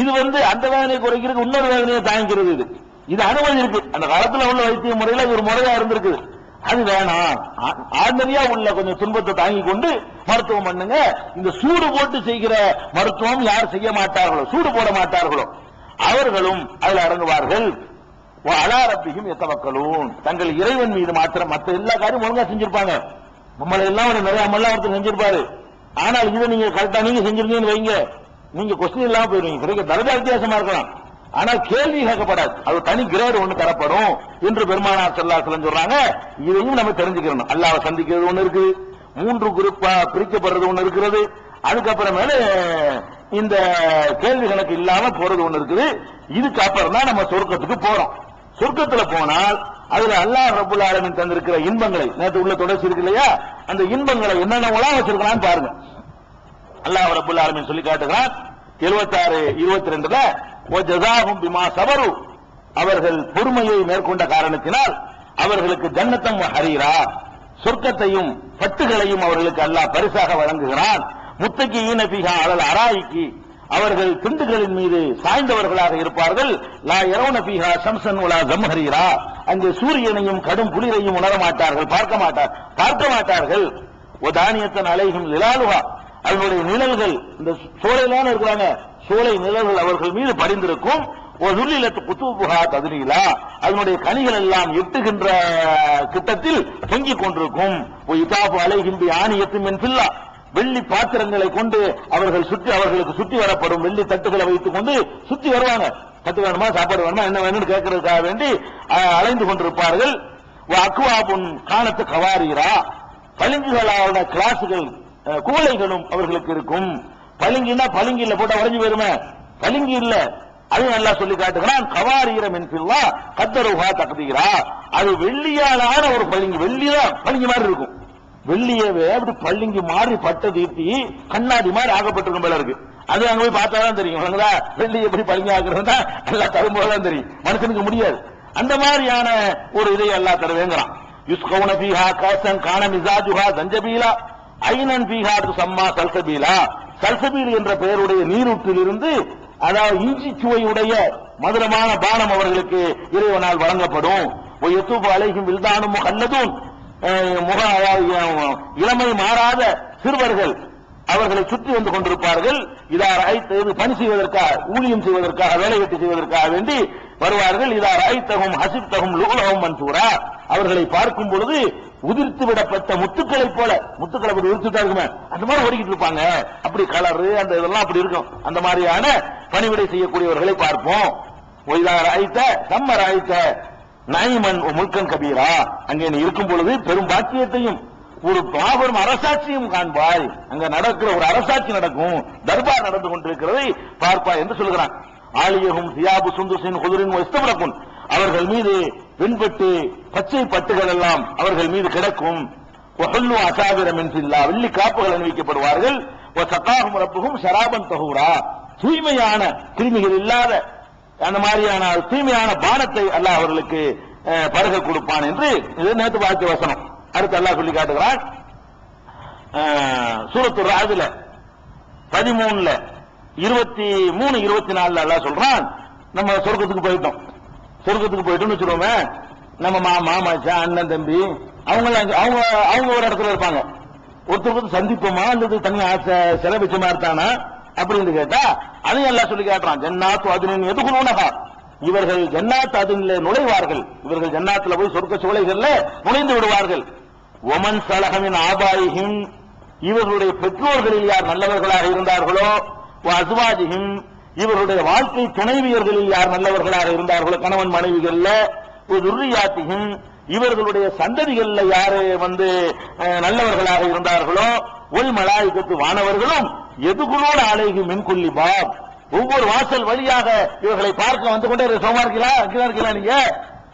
இது வந்து அந்த வேதனையை குறைக்கிறதுக்கு இன்னொரு வேதனையை தாங்கிக்கிறது. இது அனுமதி இருக்கு. அந்த காலத்துல உள்ள வைத்திய முறையில ஒரு முறையா இருந்திருக்கு. அது வேணாம், ஆர்டினரியா உள்ள கொஞ்சம் துன்பத்தை தாங்கி கொண்டு மருத்துவம் பண்ணுங்க. இந்த சூடு போட்டு செய்கிற மருத்துவம் யார் செய்ய மாட்டார்களோ, சூடு போட மாட்டார்களோ அவர்களும் அதில் அடங்குவார்கள். அலா ரப்பிஹிம் யதவக்கலூன், தங்கள் இறைவன் மீது மாத்திரம் மற்ற எல்லா காரியம் ஒழுங்கா செஞ்சிருப்பாங்க. நம்மளை எல்லாம் நிறைய அமல்லாம் ஒருத்தர் செஞ்சிருப்பாரு. ஆனால் இதை நீங்க கரெக்டா நீங்க செஞ்சிருந்தீங்கன்னு வைங்க, நீங்க கொஸ்டின் இல்லாம போயிருவீங்க. கிடைக்க தரஜா வித்தியாசமா இருக்கலாம், ஆனால் கேள்வி கேட்கப்படாது. அது தனி கிரேடு ஒண்ணு தரப்படும் என்று பெருமானார் ஸல்லல்லாஹு அலைஹி வஸல்லம் சொல்றாங்க. இதையும் நம்ம தெரிஞ்சுக்கணும். அல்லாஹ்வை சந்திக்கிறது ஒண்ணு இருக்குது, 3 குரூப்பா பிரிக்கப்படுறது ஒண்ணு இருக்கிறது, அதுக்கப்புறமேல இந்த கேள்வி கணக்கு இல்லாம போறது ஒண்ணு இருக்குது. இதுக்கு அப்புறம் தான் நம்ம சொர்க்கத்துக்கு போறோம். சொர்க்கத்துல போனால் அதுல அல்லாஹ் ரப்புல் ஆலமீன் தந்திருக்கிற இன்பங்களை, நேற்று உள்ள தொடர்ச்சி இருக்கு இல்லையா, அந்த இன்பங்களை என்னென்னலாம் வச்சிருக்கான்னு பாருங்க. அல்லாஹ் ரப்புல் ஆலமீன் சொல்லி காட்டுகிறான் 76-22ல, வஜஸாஹும் பிமா ஸபரு, அவர்கள் பொறுமையை மேற்கொண்ட காரணத்தினால் அவர்களுக்கு ஜன்னத்தம் ஹரீரா, சொர்க்கத்தையும் பட்டுகளையும் அவர்களுக்கு அல்லாஹ் பரிசாக வழங்குகிறான். முத்தகீன ஃபீஹா அலல் அராயிகி, அவர்கள் திண்டுகளின் மீது சாய்ந்தவர்களாக இருப்பார்கள். லா யரவுன ஃபீஹா ஷம்ஸன் வலா ஜம்ஹரீரா, அங்கே சூரியனையும் கடும் குளிரையும் உணர மாட்டார்கள், பார்க்க மாட்டார்கள். வதானியத்தன் அலைஹிம் லிலாலுஹா, அவர்களுடைய நிழல்கள், இந்த சோலையிலான இருக்கிறாங்க, சோலை நிழல்கள் அவர்கள் மீது படிந்திருக்கும். ஒதுல்லிலத்து குத்தூபுஹா ததுலீலா, அதனுடைய கனிகள் எல்லாம் எட்டுகின்ற கிட்டத்தில் தொங்கிக் கொண்டிருக்கும். இதாபு அலைஹிம் பி ஆனியத்தும் மின் ஃபில்லா, வெள்ளி பாத்திரங்களை கொண்டு அவர்களுக்கு சுற்றி வரப்படும். வெள்ளி தட்டுகளை வைத்துக் கொண்டு சுற்றி வருவாங்க. தட்டு வேணுமா, சாப்பாடு வேணுமா, என்ன வேணும்னு கேட்கறதுக்காக வேண்டி அலைந்து கொண்டிருப்பார்கள். அக்வாபுன் காணத்து கவாரீரா, பளிங்குகளான கிளாஸுகள் குவளைகளும் அவர்களுக்கு இருக்கும். பளிங்குன்னா பளிங்கில போட்டா உறைஞ்சு போயிருமே, பளிங்கு இல்ல, அது நல்லா சொல்லி காட்டுகிறான். கவாரீரம் என்பில்லா கத்தருஹா தக்தீரா, அது வெள்ளியாலான ஒரு பளிங்கு, வெள்ளிதான் பளிங்கு மாதிரி இருக்கும். வெள்ளியவே அப்படி பள்ளிங்கு மாறி பட்ட தீர்த்தி கண்ணாடி மாதிரி ஆகப்பட்டிருக்கும் போல இருக்கு. அது அங்க போய் பார்த்தாதான் தெரியும். வெள்ளி எப்படி பளிங்கு ஆகுறதுன்னா எல்லாம் தரும்போதுதான் தெரியும், மனுஷனுக்கு முடியாது. அந்த மாதிரியான ஒரு இதை எல்லாம் தருவேங்கிறான். யுஸ்கவுன ஃபீஹா காசன் கான மிசாஜுஹா ஜஞ்சபீலா ஐனன் ஃபீஹா துசம்மா சல்சபீலா, சல்சபீல் என்ற பெயருடைய நீரூற்றிலிருந்து, அதாவது இஞ்சி சுவையுடைய மதுரமான பானம் அவர்களுக்கு இறைவனால் வழங்கப்படும். யத்தூபு அலைஹிம் வில்தானும் முஹல்லதூன், இளமை மாறாத சிறுவர்கள் அவர்களை சுற்றி வந்து கொண்டிருப்பார்கள். இதார் ஐத்து பணி செய்வதற்காக, ஊழியம் செய்வதற்காக, வேலை வெட்டி செய்வதற்காக வேண்டி வருவார்கள். இதார் ஐத்தகும் ஹசிப்தகும் லுகுலகும் மன்சூரா, அவர்களை பார்க்கும் பொழுது உதிர்த்து விடப்பட்ட முத்துக்களை போல, முத்துக்களை அப்படி உதிர்த்துட்டா இருக்குமே அந்த மாதிரி ஓடிக்கிட்டு இருப்பாங்க. அப்படி கலரு அந்த இதெல்லாம் அப்படி இருக்கும். அந்த மாதிரியான பணிவிடை செய்யக்கூடியவர்களை பார்ப்போம். ஒய்தார் ஐத்த சம்மர் ஐத்த நாயிமன் முல்கன் கபீரா, அங்கே நீ இருக்கும் பொழுது பெரும் பாக்கியத்தையும் ஒரு மாபெரும் அரசாட்சியும் காண்பாய். அங்க நடக்கிற ஒரு அரசாட்சி நடக்கும், தர்பார் நடந்து கொண்டிருக்கிறதை பார்ப்பாய் என்று சொல்கிறான். ஆலியகும் சியாபு சுந்துசின் குதிரின் இஸ்தபரக்குன், அவர்கள் மீது வெண்பட்டு பச்சை பட்டுகள் எல்லாம் அவர்கள் மீது கிடக்கும். ஒஹல்லு அசாபிரம் என்றில்லா, வெள்ளி காப்புகள் அணிவிக்கப்படுவார்கள். சகாகும் ரப்புகும் ஷராபன் தஹூரா, தூய்மையான கிருமிகள் இல்லாத அந்த மாதிரியான தூய்மையான பானத்தை அல்லாஹ் அவர்களுக்கு பருக கொடுப்பான் என்று இது நேற்று வாக்கிய வசனம். அடுத்து அல்லாஹ் சொல்லி காட்டுகிறான். சூரத்து ராஜ்ல 13ல 23, 24 அல்லாஹ் சொல்றான், நம்ம சொர்க்கத்துக்கு போயிட்டோம்னு வச்சுருவோமே, நம்ம மாமா மச்சான் அண்ணன் தம்பி அவங்க ஒரு இடத்துல இருப்பாங்க. ஒருத்தருக்கு சந்திப்போமா அல்லது தனி செலவிச்சமா இருக்கானா அப்படின்னு கேட்டா அதையும் எல்லாம் சொல்லி காட்டுறான். ஜன்னாத்து அதினின் எதுகுனூனஹா, இவர்கள் ஜன்னாத் அதினிலே நுழைவார்கள், இவர்கள் ஜன்னாத்துல போய் சொர்க்க சோலைகள்ல நுழைந்து விடுவார்கள். ஒமன் சலகமின் ஆபாயிஹிம், இவர்களுடைய பெற்றோர்களில் யார் நல்லவர்களாக இருந்தார்களோ, அஸ்வாஜிஹிம், இவர்களுடைய வாழ்க்கை துணைவியர்களில் யார் நல்லவர்களாக இருந்தார்களோ, கணவன் மனைவிகள்ல, துர்ரியாத்திஹிம், இவர்களுடைய சந்ததிகள்ல யாரு நல்லவர்களாக இருந்தார்களோ, ஒல் மலாயிகத்து வானவர்களும் எதுகுலோட அலைகு மின்குள்ளி பாப், ஒவ்வொரு வாசல் வழியாக இவர்களை பார்க்க வந்து கொண்டே சோமா இருக்கீங்களா நீங்க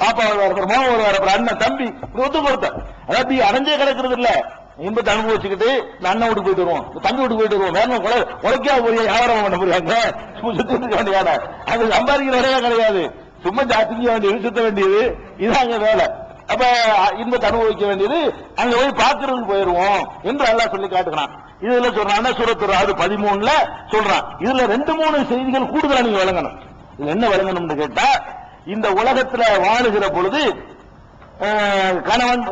பாப்பா வருவார், மோகம் வருவார், அண்ணன் தம்பி ஒத்து கொடுத்த, அதாவது அடைஞ்சே கிடக்கிறது இல்ல, இன்பத்தை அனுபவிச்சுக்கிட்டு அண்ணன் வீட்டுக்கு போயிட்டு வருவோம், தம்பி வீட்டுக்கு போயிட்டு வருவோம், வேற உழைக்கா போய் வியாபாரம் பண்ண முடியாங்க, சுத்தி இருக்க வேண்டியது, அது சம்பாதிக்கிற வேலையா கிடையாது, சும்மா திங்க வேண்டியது, சுத்த வேண்டியது, இதாங்க வேலை. அப்ப இன்பத்தை அனுபவிக்க வேண்டியது, அங்க போய் பார்க்கறதுக்கு போயிருவோம் என்று அல்லாஹ் சொல்லி காட்டுகிறான். இதுல சொல்றான் சூரத்து ராது 13ல சொல்றான். இதுல 2-3 செய்திகள் கூடுதலா நீங்க வழங்கணும். இது என்ன வழங்கணும்னு கேட்டா, இந்த உலகத்துல வாழுகிற பொழுது கணவன்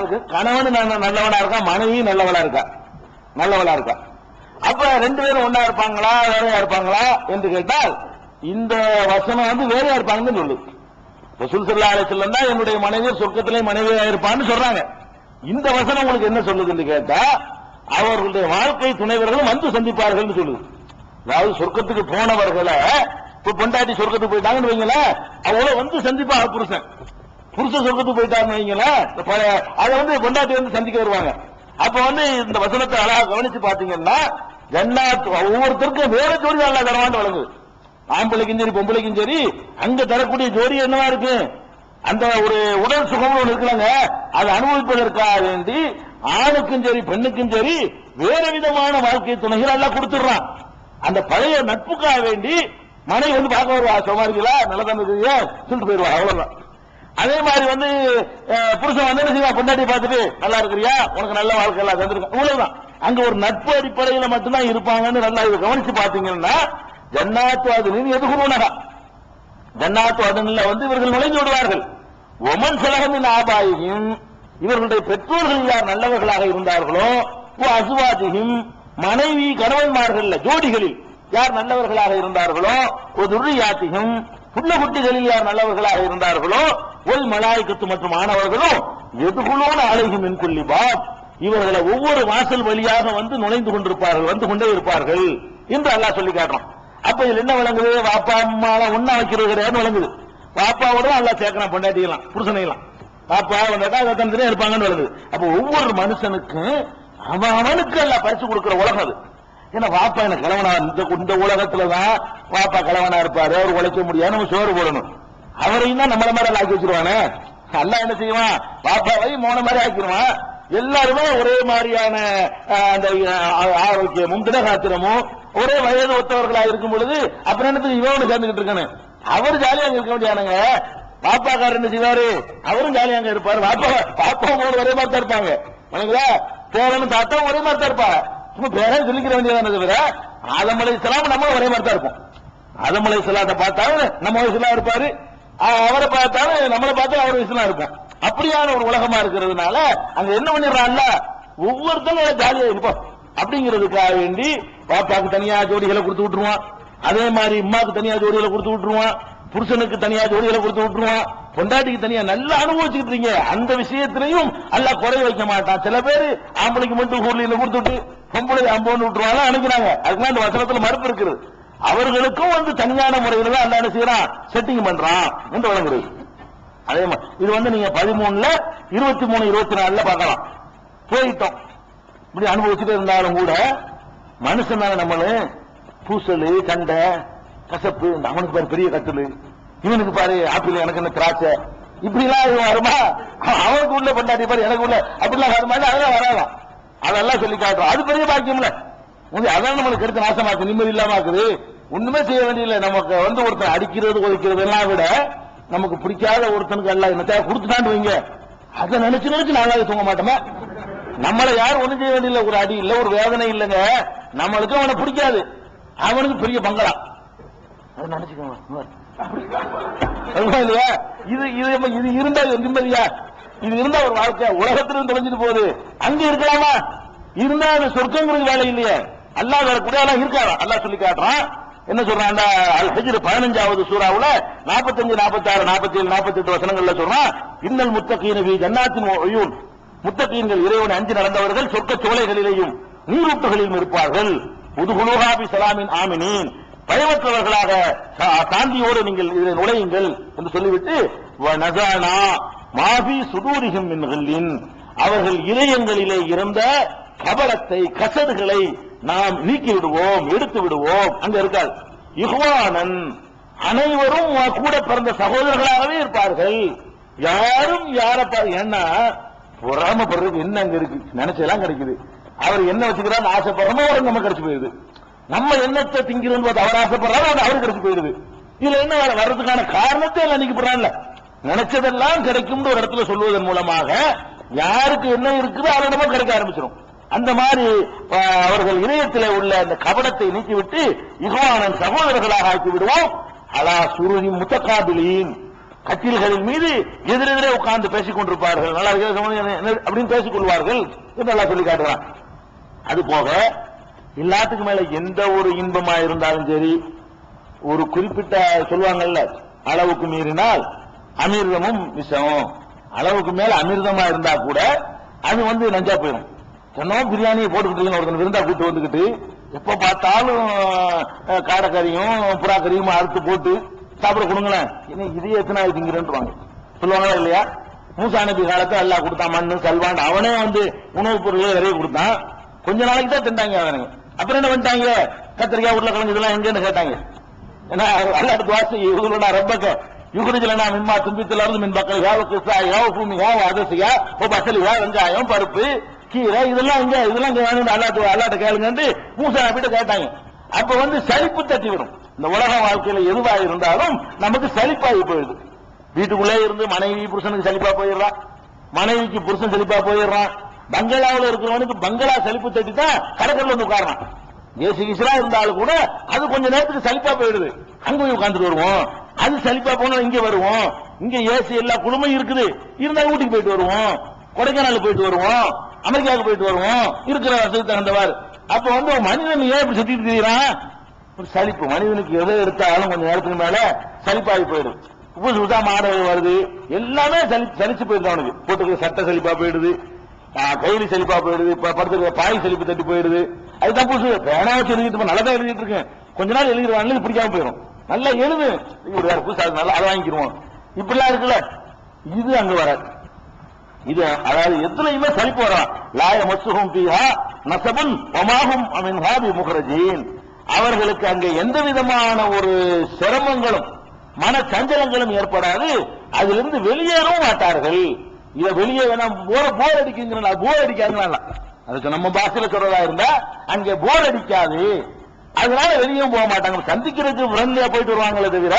நல்லவனா இருக்கா, மனைவி நல்லவளா இருக்கா. அப்ப 2 பேரும் ஒன்னா இருப்பாங்களா வேறையா இருப்பாங்களா என்று கேட்டால், இந்த வசனம் வேறையா இருப்பாங்கன்னு சொல்லுது. ரசூல் ஸல்லல்லாஹு அலைஹி வஸல்லம் தான் என்னுடைய மனைவி சொர்க்கத்திலே மனைவியா இருப்பான்னு சொல்றாங்க. இந்த வசனம் உங்களுக்கு என்ன சொல்லுதுன்னு கேட்டா, அவர்களுடைய வாழ்க்கை துணைவர்களும் வந்து சந்திப்பார்கள் சொல்லுது. அதாவது சொர்க்கத்துக்கு போனவர்களை இப்ப பொண்டாட்டி சொர்க்கத்துக்கு போயிட்டாங்கன்னு வைங்களா, அவ்வளவு வந்து சந்திப்பாங்க. புருஷன் சொர்க்கத்துக்கு போயிட்டாருன்னு வைங்களா, அதை பொண்டாட்டி சந்திக்க வருவாங்க. அப்ப இந்த வசனத்தை அழகா கவனிச்சு பாத்தீங்கன்னா, ஜன்னாத் ஒவ்வொருத்தருக்கும் வேற ஜோடி அல்லா தரவான்னு வழங்குது. ஆம்பளைக்கும் சரி பொம்பளைக்கும் சரி அங்க தரக்கூடிய ஜோடி என்னவா இருக்கு, அந்த ஒரு உடல் சுகம் ஒன்று இருக்கலாங்க, அதை அனுபவிப்பதற்காக வேண்டி ஆணுக்கும் சரி பெண்ணுக்கும் சரி வேற விதமான வாழ்க்கை துணைகள் எல்லாம் கொடுத்துடுறான். அந்த பழைய நட்புக்காக வேண்டி மனைவி பார்க்க வருவா, சும்மா இருக்கீங்களா நல்லதான் சொல்லிட்டு போயிருவா, அவ்வளவுதான். அதே மாதிரி வந்து புருஷன் வந்து என்ன செய்வான், பொண்டாட்டி பார்த்துட்டு நல்லா இருக்கிறியா, உனக்கு நல்ல வாழ்க்கை எல்லாம் தந்திருக்கேன், இவ்வளவுதான். அங்க ஒரு நட்பு அடிப்படையில மட்டும்தான் இருப்பாங்கன்னு நல்லா இதை கவனிச்சு பாத்தீங்கன்னா, ஜன்னாத்து அதுன்னு எதுகுருவனகா, ஜன்னாத்து அதுல வந்து இவர்கள் நுழைந்து விடுவார்கள். ஒமன் சிலகமின் ஆபாயியும், இவர்களுடைய பெற்றோர்கள் யார் நல்லவர்களாக இருந்தார்களோ, அசுவாதியும் மனைவி கணவன்மார்கள் ஜோடிகளில் யார் நல்லவர்களாக இருந்தார்களோ, ஒரு துர்ரியாத்தியும் புள்ள குட்டிகளில் யார் நல்லவர்களாக இருந்தார்களோ, ஒரு மலாய்க்கத்து மற்றும் மாணவர்களும் எதுகுலோன அழகும் மின் கொல்லிபாப், இவர்களை ஒவ்வொரு வாசல் வழியாக வந்து நுழைந்து கொண்டிருப்பார்கள், வந்து கொண்டே இருப்பார்கள் என்று அல்லாஹ் சொல்லி காட்டுறான். அப்ப இதுல என்ன விளங்குது, வாப்பா அம்மால ஒன்னா வைக்கிறது கிடையாது விளங்குது. வாப்பாவோட அல்லாஹ் சேர்க்கிறான் பொண்டாட்டியெல்லாம் புருஷனையெல்லாம், பாப்பா வந்தாட்டா அதை தந்துட்டே இருப்பாங்கன்னு வருது. அப்ப ஒவ்வொரு மனுஷனுக்கும் அவனுக்கு எல்லாம் பரிசு கொடுக்கிற உலகம் அது. ஏன்னா வாப்பா எனக்கு கிழவனா, இந்த உலகத்துலதான் வாப்பா கிழவனா இருப்பாரு, அவர் உழைக்க முடியாது, நம்ம சோறு போடணும். அவரையும் தான் நம்மள மாதிரி ஆக்கி வச்சிருவானே. அல்லாஹ் என்ன செய்வான், பாப்பாவை மோன மாதிரி ஆக்கிடுவான். எல்லாருமே ஒரே மாதிரியான அந்த ஆரோக்கியமும் திடகாத்திரமும் ஒரே வயது ஒத்தவர்களா இருக்கும் பொழுது அப்புறம் என்னத்துக்கு இவனு சேர்ந்துகிட்டு இருக்கானு, அவர் ஜாலியா இருக்க முடியாதுங்க. பாப்பாக்காரர் என்ன செய்வாரு, அவரும் ஜாலியா அங்க இருப்பாரு. பாப்பா ஒரே மாதிரி தான் இருப்பாங்க, பேரனும் தாத்தாவும் ஒரே மாதிரி தான் இருப்பாங்க. சும்மா பேரை சொல்லிக்கிற வேண்டியதான தவிர ஆதம் அலைஹிஸ்ஸலாம் நம்ம ஒரே மாதிரி தான் இருப்போம். ஆதம் அலைஹிஸ்ஸலாத்தை பார்த்தாலும் நம்ம வயசுலாம் இருப்பாரு, அவரை பார்த்தாலும் நம்மளை பார்த்தா அவர் வயசுலாம் இருப்போம். அப்படியான ஒரு உலகமா இருக்கிறதுனால அங்க என்ன பண்ணிடுறான்ல, ஒவ்வொருத்தரும் ஜாலியா இருப்போம் அப்படிங்கிறதுக்காக வேண்டி பாப்பாக்கு தனியா ஜோடிகளை கொடுத்து விட்டுருவான். அதே மாதிரி அம்மாக்கு தனியா ஜோடிகளை கொடுத்து விட்டுருவான், புருஷனுக்கு தனியா ஜோடிகளை கொடுத்து விட்டுருவான், பொண்டாட்டிக்கு தனியா நல்லா அனுபவிச்சுட்டு இருக்கீங்க. அந்த விஷயத்திலையும் அல்லாஹ் குறை வைக்க மாட்டான். சில பேர் ஆம்பளைக்கு மட்டும் ஊர்ல கொடுத்துட்டு பொம்பளை அம்போன்னு விட்டுருவாங்க அனுப்பினாங்க. அதுக்கு அந்த வசனத்துல மறுப்பு இருக்குது. அவர்களுக்கும் வந்து தனியான முறையில தான் அல்லாஹ் என்ன செய்யறான், செட்டிங் பண்றான் என்று வழங்குறது. அதே மாதிரி இது வந்து நீங்க 13ல 23 24 பார்க்கலாம். போயிட்டோம் இப்படி அனுபவிச்சுட்டு இருந்தாலும் கூட மனுஷன் தானே நம்மளு, பூசல் சண்டை கசப்பு, அவனுக்கு பாரு பெரிய கத்தல், இவனுக்கு பாரு ஆப்பிள், எனக்கு என்ன திராட்சை, இப்படி எல்லாம் வருமா, அவனுக்கு உள்ள பொண்டாட்டி பாரு எனக்கு உள்ள அப்படிலாம் வருமா, அதெல்லாம் வராதான். அதெல்லாம் சொல்லி காட்டுறோம். அது பெரிய பாக்கியம்ல, அதான் நம்மளுக்கு எடுத்து நாசமாக்கு, நிம்மதி இல்லாம இருக்குது. ஒண்ணுமே செய்ய வேண்டியதில்லை. நமக்கு வந்து ஒருத்தன் அடிக்கிறது ஒழிக்கிறது எல்லாம் விட நமக்கு பிடிக்காத ஒருத்தனுக்கு எல்லாம் என்ன கொடுத்துட்டான்னு வைங்க, அதை நினைச்சு நினைச்சு நாளாக தூங்க மாட்டோமா. நம்மளை யாரும் ஒண்ணும் செய்ய வேண்டியதில்லை, ஒரு அடி இல்ல ஒரு வேதனை இல்லைங்க, நம்மளுக்கு அவனை பிடிக்காது, அவனுக்கு பெரிய பங்களா, அதை நினைச்சுக்கோங்க இல்லையா. இது இது இருந்தா நிம்மதியா, இது இருந்தா ஒரு வாழ்க்கை உலகத்திலும் தொலைஞ்சிட்டு போகுது. அங்க இருக்கலாமா, இருந்தா அது சொர்க்கங்களுக்கு வேலை இல்லையே. அல்லாஹ் வேற கூட இருக்காரா, அல்லாஹ் சொல்லி காட்டுறான். என்ன சொல்றான், அல் ஹஜ்ர் 15வது சூராவுல 45 46 47 48 வசனங்கள்ல சொல்றான், இன்னல் முத்தகீன ஃபீ ஜன்னாத்தின் வ உயூன், முத்தகீன்கள் இறைவனை அஞ்சி நடந்தவர்கள் சொர்க்க சோலைகளிலேயும் நீரூற்றுகளிலும் இருப்பார்கள். உதுகுலுஹா பி ஸலாமின் ஆமினீன், பயமற்றவர்களாக சாந்தியோடு நீங்கள் இதில் நுழையுங்கள் என்று சொல்லிவிட்டு, வ நஸானா மா ஃபீ சுதூரிஹிம் மின் கில்லின், அவர்கள் இதயங்களிலே இருந்த கபலத்தை கசடுகளை நாம் நீக்கி விடுவோம், எடுத்து விடுவோம். அங்க இருக்காது இஹ்வானன், அனைவரும் கூட பிறந்த சகோதரர்களாகவே இருப்பார்கள். யாரும் யார ஏன்னா பொறாமப்படுறது என்ன அங்க இருக்கு, நினைச்செல்லாம் கிடைக்குது. அவர் என்ன வச்சுக்கிறாரு ஆசைப்படுறோமோ அவர் நம்ம கிடைச்சு போயிருது. நம்ம என்னத்தை திங்கிறோம் அவர் ஆசைப்படுறாரோ அது அவருக்கு கிடைச்சு போயிருது. இதுல என்ன வர்றதுக்கான காரணத்தை எல்லாம் நீக்கப்படுறான்ல, நினைச்சதெல்லாம் கிடைக்கும் ஒரு இடத்துல சொல்வதன் மூலமாக யாருக்கு என்ன இருக்குதோ அவரிடமும் கிடைக்க ஆரம்பிச்சிடும். அந்த மாதிரி அவர்கள் இதயத்தில் உள்ள அந்த கபடத்தை நீக்கிவிட்டு இஹ்வானன் சகோதரர்களாக ஆக்கி விடுவோம். அலா சுருதி முத்தகாபிலின், கட்டில்களின் மீது எதிரெதிரே உட்கார்ந்து பேசிக் கொண்டிருப்பார்கள், நல்லா அப்படின்னு பேசிக் கொள்வார்கள் என்று நல்லா சொல்லி காட்டுறான். அது போக எல்லாத்துக்கும் மேல எந்த ஒரு இன்பமா இருந்தாலும் சரி, ஒரு குறிப்பிட்ட சொல்லுவாங்கல்ல, அளவுக்கு மீறினால் அமிர்தமும் விஷம், அளவுக்கு மேல அமிர்தமா இருந்தா கூட அது வந்து நஞ்சா போயிடும். சொன்னோம் பிரியாணியை போட்டுக்கிட்டு ஒருத்தன் விருந்தா கூட்டு வந்துகிட்டு எப்ப பார்த்தாலும் காடைக்கறியும் புறாக்கறியும் அறுத்து போட்டு சாப்பிட கொடுங்களேன், இதே எத்தனை திங்கிறேன்றாங்க சொல்லுவாங்களா இல்லையா. மூசா நபி காலத்தை எல்லாம் கொடுத்தான், மண்ணு சல்வான், அவனே வந்து உணவுப் பொருளை நிறைய கொடுத்தான். கொஞ்ச நாளைக்கு தான் திண்டாங்க அவனுங்க. அப்புறம் என்ன பண்ணிட்டாங்க, கத்திரிக்காய் உருளைக்கிழங்கு இதெல்லாம் எங்கன்னு கேட்டாங்க. ஏன்னா அல்லாஹ் துஆசி யுகுலுனா ரப்பக யுகுரிஜலனா மிம்மா தும்பித்துல் அர்து மின் பக்கலிஹா வ கிஸ்ஸாஹா வ ஃபூமிஹா வ அதஸிஹா வ பஸலிஹா, வெங்காயம் பருப்பு கீரை இதெல்லாம் இங்க வேணும் அல்லாஹ்ட்ட கேளுங்கன்னு மூசா நபிட்ட கேட்டாங்க. அப்ப வந்து சலிப்பு தட்டி விடும். இந்த உலக வாழ்க்கையில எதுவாக இருந்தாலும் நமக்கு சலிப்பாகி போயிடுது. வீட்டுக்குள்ளே இருந்து மனைவி புருஷனுக்கு சலிப்பா போயிடுறான், மனைவிக்கு புருஷன் சலிப்பா போயிடுறான். பங்களாவில் இருக்கிறவனுக்கு பங்களா சலிப்பு தட்டி தான் கடற்கரையில் வந்து உட்காரான். ஏசி கிசிலா இருந்தாலும் கூட அது கொஞ்ச நேரத்துக்கு சலிப்பா போயிடுது, அங்க போய் உட்காந்துட்டு வருவோம். அது சலிப்பா போனா இங்க வருவோம், இங்க ஏசி எல்லா குடும்பம் இருக்குது, இருந்தாலும் ஊட்டிக்கு போயிட்டு வருவோம், கொடைக்கானல் போயிட்டு வருவோம், அமெரிக்காவுக்கு போயிட்டு வருவோம், இருக்கிற வசதி தகுந்தவாறு. அப்ப வந்து மனிதன் ஏன் இப்படி சுத்திட்டு இருக்கிறான்? ஒரு சலிப்பு. மனிதனுக்கு எதை எடுத்தாலும் கொஞ்சம் நேரத்துக்கு மேல சலிப்பாகி போயிடும். புதுசு புதுசா மாடல் வருது, எல்லாமே சலிச்சு போயிடுது. அவனுக்கு போட்டுக்கிற சட்டை சலிப்பா போயிடுது, கைலி செழிப்பா போயிடுது, படுத்துக்கிற பாய் செழிப்பு தட்டி போயிடுது. அதுதான் புதுசு. பேனா வச்சு எழுதிட்டு நல்லதான் எழுதிட்டு இருக்கேன், கொஞ்ச நாள் எழுதிடுவாங்க, பிடிக்காம போயிடும். நல்லா எழுது, இப்படி வேற புதுசா நல்லா அதை வாங்கிக்கிறோம். இப்படிலாம் இருக்குல்ல, இது அங்க வராது. இது அதாவது எதுலையுமே சலிப்பு வரான். லாய மசுகும் பீஹா நசபுன் வமாஹும் மின்ஹா பிமுக்ரஜீன். அவர்களுக்கு அங்கே எந்த விதமான ஒரு சிரமங்களும் மன சஞ்சலங்களும் ஏற்படாது, அதிலிருந்து வெளியேறவும் மாட்டார்கள். இத வெளியே வேணாம் போர் அடிக்குங்க, போர் அடிக்காதுங்களா? அதுக்கு நம்ம பாஷையில சொல்றதா இருந்தா அங்கே போர் அடிக்காது, அதனால வெளியும் போக மாட்டாங்க. சந்திக்கிறதுக்கு ஃப்ரெண்ட்லியா போயிட்டு வருவாங்களே தவிர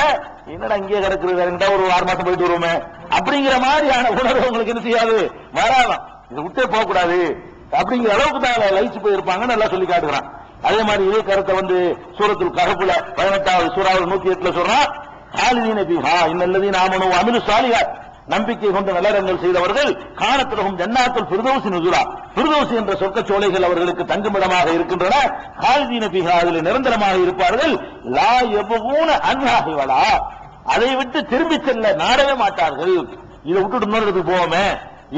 என்னடா இங்கே கிடக்குறது ஒரு 6 மாசம் போயிட்டு வருவோமே அப்படிங்கிற மாதிரியான உணர்வு உங்களுக்கு என்ன செய்யாது, வராதான். இதை விட்டே போக கூடாது அப்படிங்கிற அளவுக்கு தான் லயிச்சு போயிருப்பாங்கன்னு நல்லா சொல்லி காட்டுகிறான். அதே மாதிரி இதே கருத்தை வந்து சூரத்துல் கஹ்ஃப்ல 18வது சூராவில் 108 சொல்றான். காலிதீன பீஹா இன்னல்லதீன ஆமனு வ அமிலு ஸாலிஹாத். நம்பிக்கை கொண்ட நல்லறங்கள் செய்தவர்கள் கானத்துலகும் ஜன்னாத்துல் ஃபிர்தௌஸி நுஸுலா. ஃபிர்தௌஸ் என்ற சொர்க்கச்சோலைகள் அவர்களுக்கு தங்குமிடமாக இருக்கின்றன. காலிதீன பீஹா அதில் நிரந்தரமாக இருப்பார்கள். லா யபூன அன்ஹா ஹிவலா. அதை விட்டு திரும்பி செல்ல நாடவே மாட்டார்கள். இதை விட்டுட்டு இன்னொரு போவோமே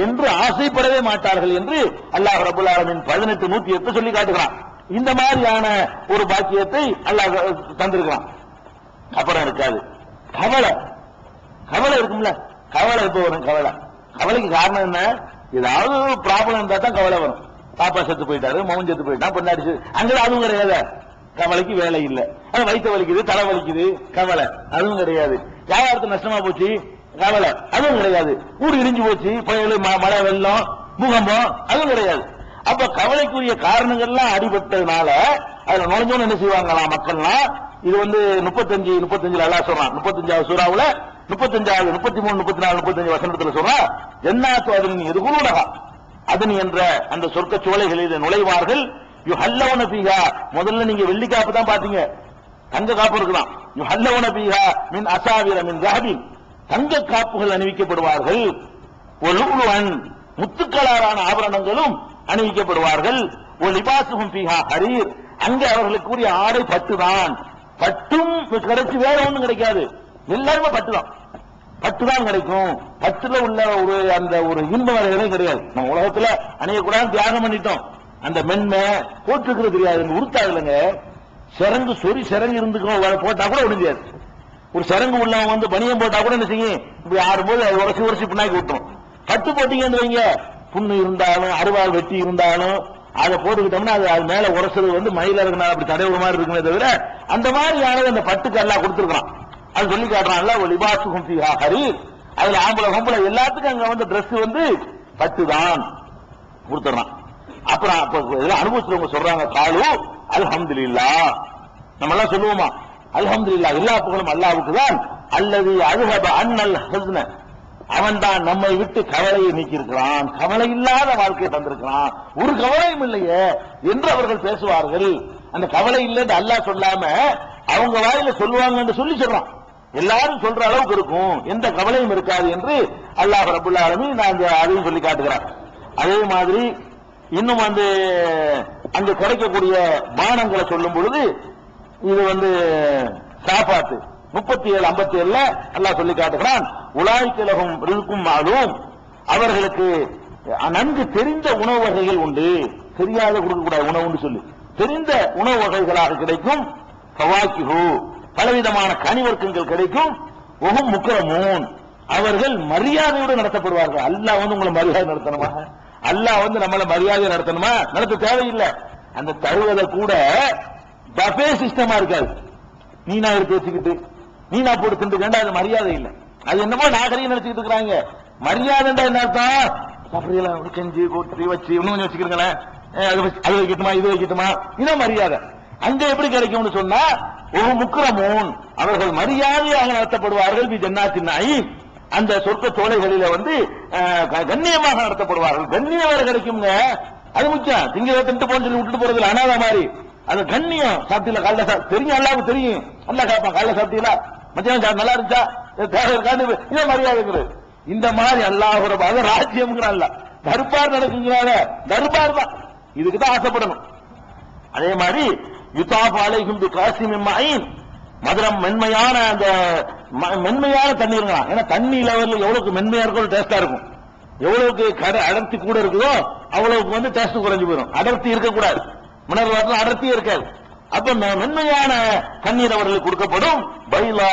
என்று ஆசைப்படவே மாட்டார்கள் என்று அல்லாஹ் ரப்பல் ஆலமீன் 18:108 சொல்லி காட்டுகிறான். இந்த மாதிரியான ஒரு பாக்கியத்தை அல்லாஹ் தந்திருக்கிறான். அப்புறம் இருக்காது கவலை. கவலை இருக்கும்ல, கவலை எப்ப வரும்? கவலைக்கு காரணம் என்ன? ஏதாவது ப்ராப்ளம் இருந்தா தான் கவலை வரும். பாப்பா செத்து போயிட்டாரு, மகன் செத்து போயிட்டான், பொண்டாடி அங்கே அதுவும் கிடையாது. கவலைக்கு வேலை இல்லை. அது வயிற்று வலிக்குது, தலை வலிக்குது, கவலை அதுவும் கிடையாது. வியாபாரத்து நஷ்டமா போச்சு, கவலை அதுவும் கிடையாது. ஊர் இடிஞ்சு போச்சு, புயல், மழை, வெள்ளம், பூகம்பம் அதுவும் கிடையாது. அப்ப கவலைக்குரிய காரணங்கள்லாம் அடிபட்டதுனால அதுல நுழைஞ்சோன்னு என்ன செய்வாங்களாம் மக்கள்லாம்? இது வந்து 35 அல்லாஹ் சொல்றான். 35வது சூராவுல 35, 33, 34, 35 வசனத்துல சொல்றான். ஜன்னாத்து அதன் எதுகுலூனஹா, அதன் என்ற அந்த சொர்க்க சோலைகளில் நுழைவார்கள். யுஹல்லவுன ஃபீஹா, முதல்ல நீங்க வெள்ளி காப்பு தான் பாத்தீங்க, தங்க காப்பு இருக்கலாம். யுஹல்லவுன ஃபீஹா மின் அசாவிர மின் ஸஹபின், தங்க காப்புகள் அணிவிக்கப்படுவார்கள். வலுலுஅன், முத்துக்களாலான ஆபரணங்களும் அணிவிக்கப்படுவார்கள். லிபாசுஹும் ஃபீஹா ஹரீர், அங்கே அவர்களுக்குரிய ஆடை பட்டுதான். பட்டும் கிடைச்சு வேற ஒண்ணும் கிடைக்காது, எல்லாருமே பட்டுதான். பட்டுதான் கிடைக்கும். பட்டுல உள்ள ஒரு அந்த ஒரு இன்ப வரைகளே கிடையாது. நம்ம உலகத்துல அணியக்கூடாது தியாகம் பண்ணிட்டோம். அந்த மென்மை போட்டுக்கிறது தெரியாது, உருத்தாது இல்லைங்க. சிறங்கு சொறி சிறங்கு இருந்துக்கும் போட்டா கூட ஒழிஞ்சாது. ஒரு சிறங்கு உள்ளவங்க வந்து பனியம் போட்டா கூட என்ன செய்யும், இப்படி ஆடும்போது அது உரசி பின்னாக்கி விட்டுரும். பட்டு போட்டீங்கன்னு வைங்க, புண்ணு இருந்தாலும் அறுவாள் வெட்டி இருந்தாலும் அதை போட்டுக்கிட்டோம்னா அது மேல உரசுறது வந்து மயில இருக்கனால அப்படி தடவை மாதிரி இருக்குமே தவிர அந்த மாதிரியானது அந்த பட்டுக்கு எல்லாம் கொடுத்துருக்கான். அது சொல்லி காட்டுறான்ல, லிபாசுஹும் ஃபீஹா ஹரீர். அதுல ஆம்பளை பொம்பளை எல்லாத்துக்கும் அங்க வந்து டிரெஸ் வந்து பட்டுதான் கொடுத்துறான். அப்புறம் இதெல்லாம் அனுபவிச்சவங்க சொல்றாங்க, காலு அல்ஹம்துலில்லாஹ். நம்ம எல்லாம் சொல்லுவோமா அல்ஹம்துலில்லாஹ், எல்லா புகழும் அல்லாஹ்வுக்கு தான். அல்லது அல்ஹப அன்னல் ஹஸ்ன, அவன் தான் நம்மை விட்டு கவலையை நீக்கி இருக்கிறான், கவலை இல்லாத வாழ்க்கையை தந்திருக்கிறான், ஒரு கவலையும் இல்லையே என்று அவர்கள் பேசுவார்கள். அந்த கவலை இல்லைன்னு அல்லாஹ் சொல்லாம அவங்க வாயில சொல்லுவாங்க என்று சொல்றான். எல்லாரும் சொல்ற அளவுக்கு இருக்கும், எந்த கவலையும் இருக்காது என்று அல்லாஹ் ரப்பல் ஆலமீன் அதையும் சொல்லி காட்டுகிறார். அதே மாதிரி இன்னும் வந்து அங்க கிடைக்கக்கூடிய பானங்களை சொல்லும் பொழுது இது வந்து சாப்பாட்டு 37, 57 அல்லாஹ் சொல்லி காட்டுகிறான். உலாய்க்கிலகும் ரிஸ்கும் மாலும், அவர்களுக்கு நன்கு தெரிந்த உணவு வகைகள் உண்டு. தெரியாத கொடுக்கக்கூடாது உணவுன்னு சொல்லி தெரிந்த உணவு வகைகளாக கிடைக்கும். ஃபவாக்கிஹு, பலவிதமான கனிவர்க்கங்கள் கிடைக்கும். ஒஹும் முக்ரமூன், அவர்கள் மரியாதையுடன் நடத்தப்படுவார்கள். அல்லாஹ் வந்து உங்களை மரியாதை நடத்தணுமா? அல்லாஹ் வந்து நம்மள மரியாதை நடத்தணுமா? நடத்த தேவையில்லை. அந்த தருவதை கூட பஃபே சிஸ்டமா இருக்காது. நீனா எடுத்து வச்சுக்கிட்டு நீனா போட்டு திண்டு, அது மரியாதை இல்லை. அது என்னமோ நாகரிகம் நினைச்சுக்கிட்டு இருக்கிறாங்க. மரியாதை என்ன அர்த்தம்? அப்படியெல்லாம் செஞ்சு கொட்டி வச்சு இன்னும் கொஞ்சம் வச்சுக்கிறீங்களேன், அது வைக்கட்டுமா இது வைக்கட்டுமா, இதான் மரியாதை. அங்க எப்படி கிடைக்கும்னு சொன்னா, ஒரு முக்ரமூன், அவர்கள் மரியாதையாக நடத்தப்படுவார்கள். பி ஜன்னாத்தின் நயீம், அந்த சொர்க்க சோலைகளில வந்து கண்ணியமாக நடத்தப்படுவார்கள். கண்ணியம் வேற கிடைக்குங்க, அது முக்கியம். திங்க திண்டு போன்னு சொல்லி விட்டுட்டு போறது அனாத மாதிரி. அது கண்ணியம். சாப்பிட்டீங்களா காலைல? தெரியும், அல்லாவுக்கு தெரியும். அல்லா கேட்பான், காலைல சாப்பிட்டீங்களா, மத்தியானம் நல்லா இருந்துச்சா, தேவை இருக்காது, இதை மரியாதை. இந்த மாதிரி அல்லாஹ் அது ராஜ்யம்ங்கிறான்ல, தர்பார் நடக்குங்கிறாங்க, தர்பார் தான். இதுக்குதான் ஆசைப்படணும். அதே மாதிரி யுதாஃபு அலைஹிம் பிகாஸிமின் மயின், மதுரம் மென்மையான அந்த மென்மையான தண்ணீருங்களா. ஏன்னா தண்ணி லெவலில் எவ்வளவுக்கு மென்மையா இருக்கும் டேஸ்டா இருக்கும். எவ்வளவுக்கு அடர்த்தி கூட இருக்குதோ அவ்வளவுக்கு வந்து டேஸ்ட் குறைஞ்சு போயிடும். அடர்த்தி இருக்கக்கூடாது, மினரல் வாட்டர் அடர்த்தியே இருக்காது. அப்ப மென்மையான தண்ணீர் அவர்களுக்கு கொடுக்கப்படும். பைலா,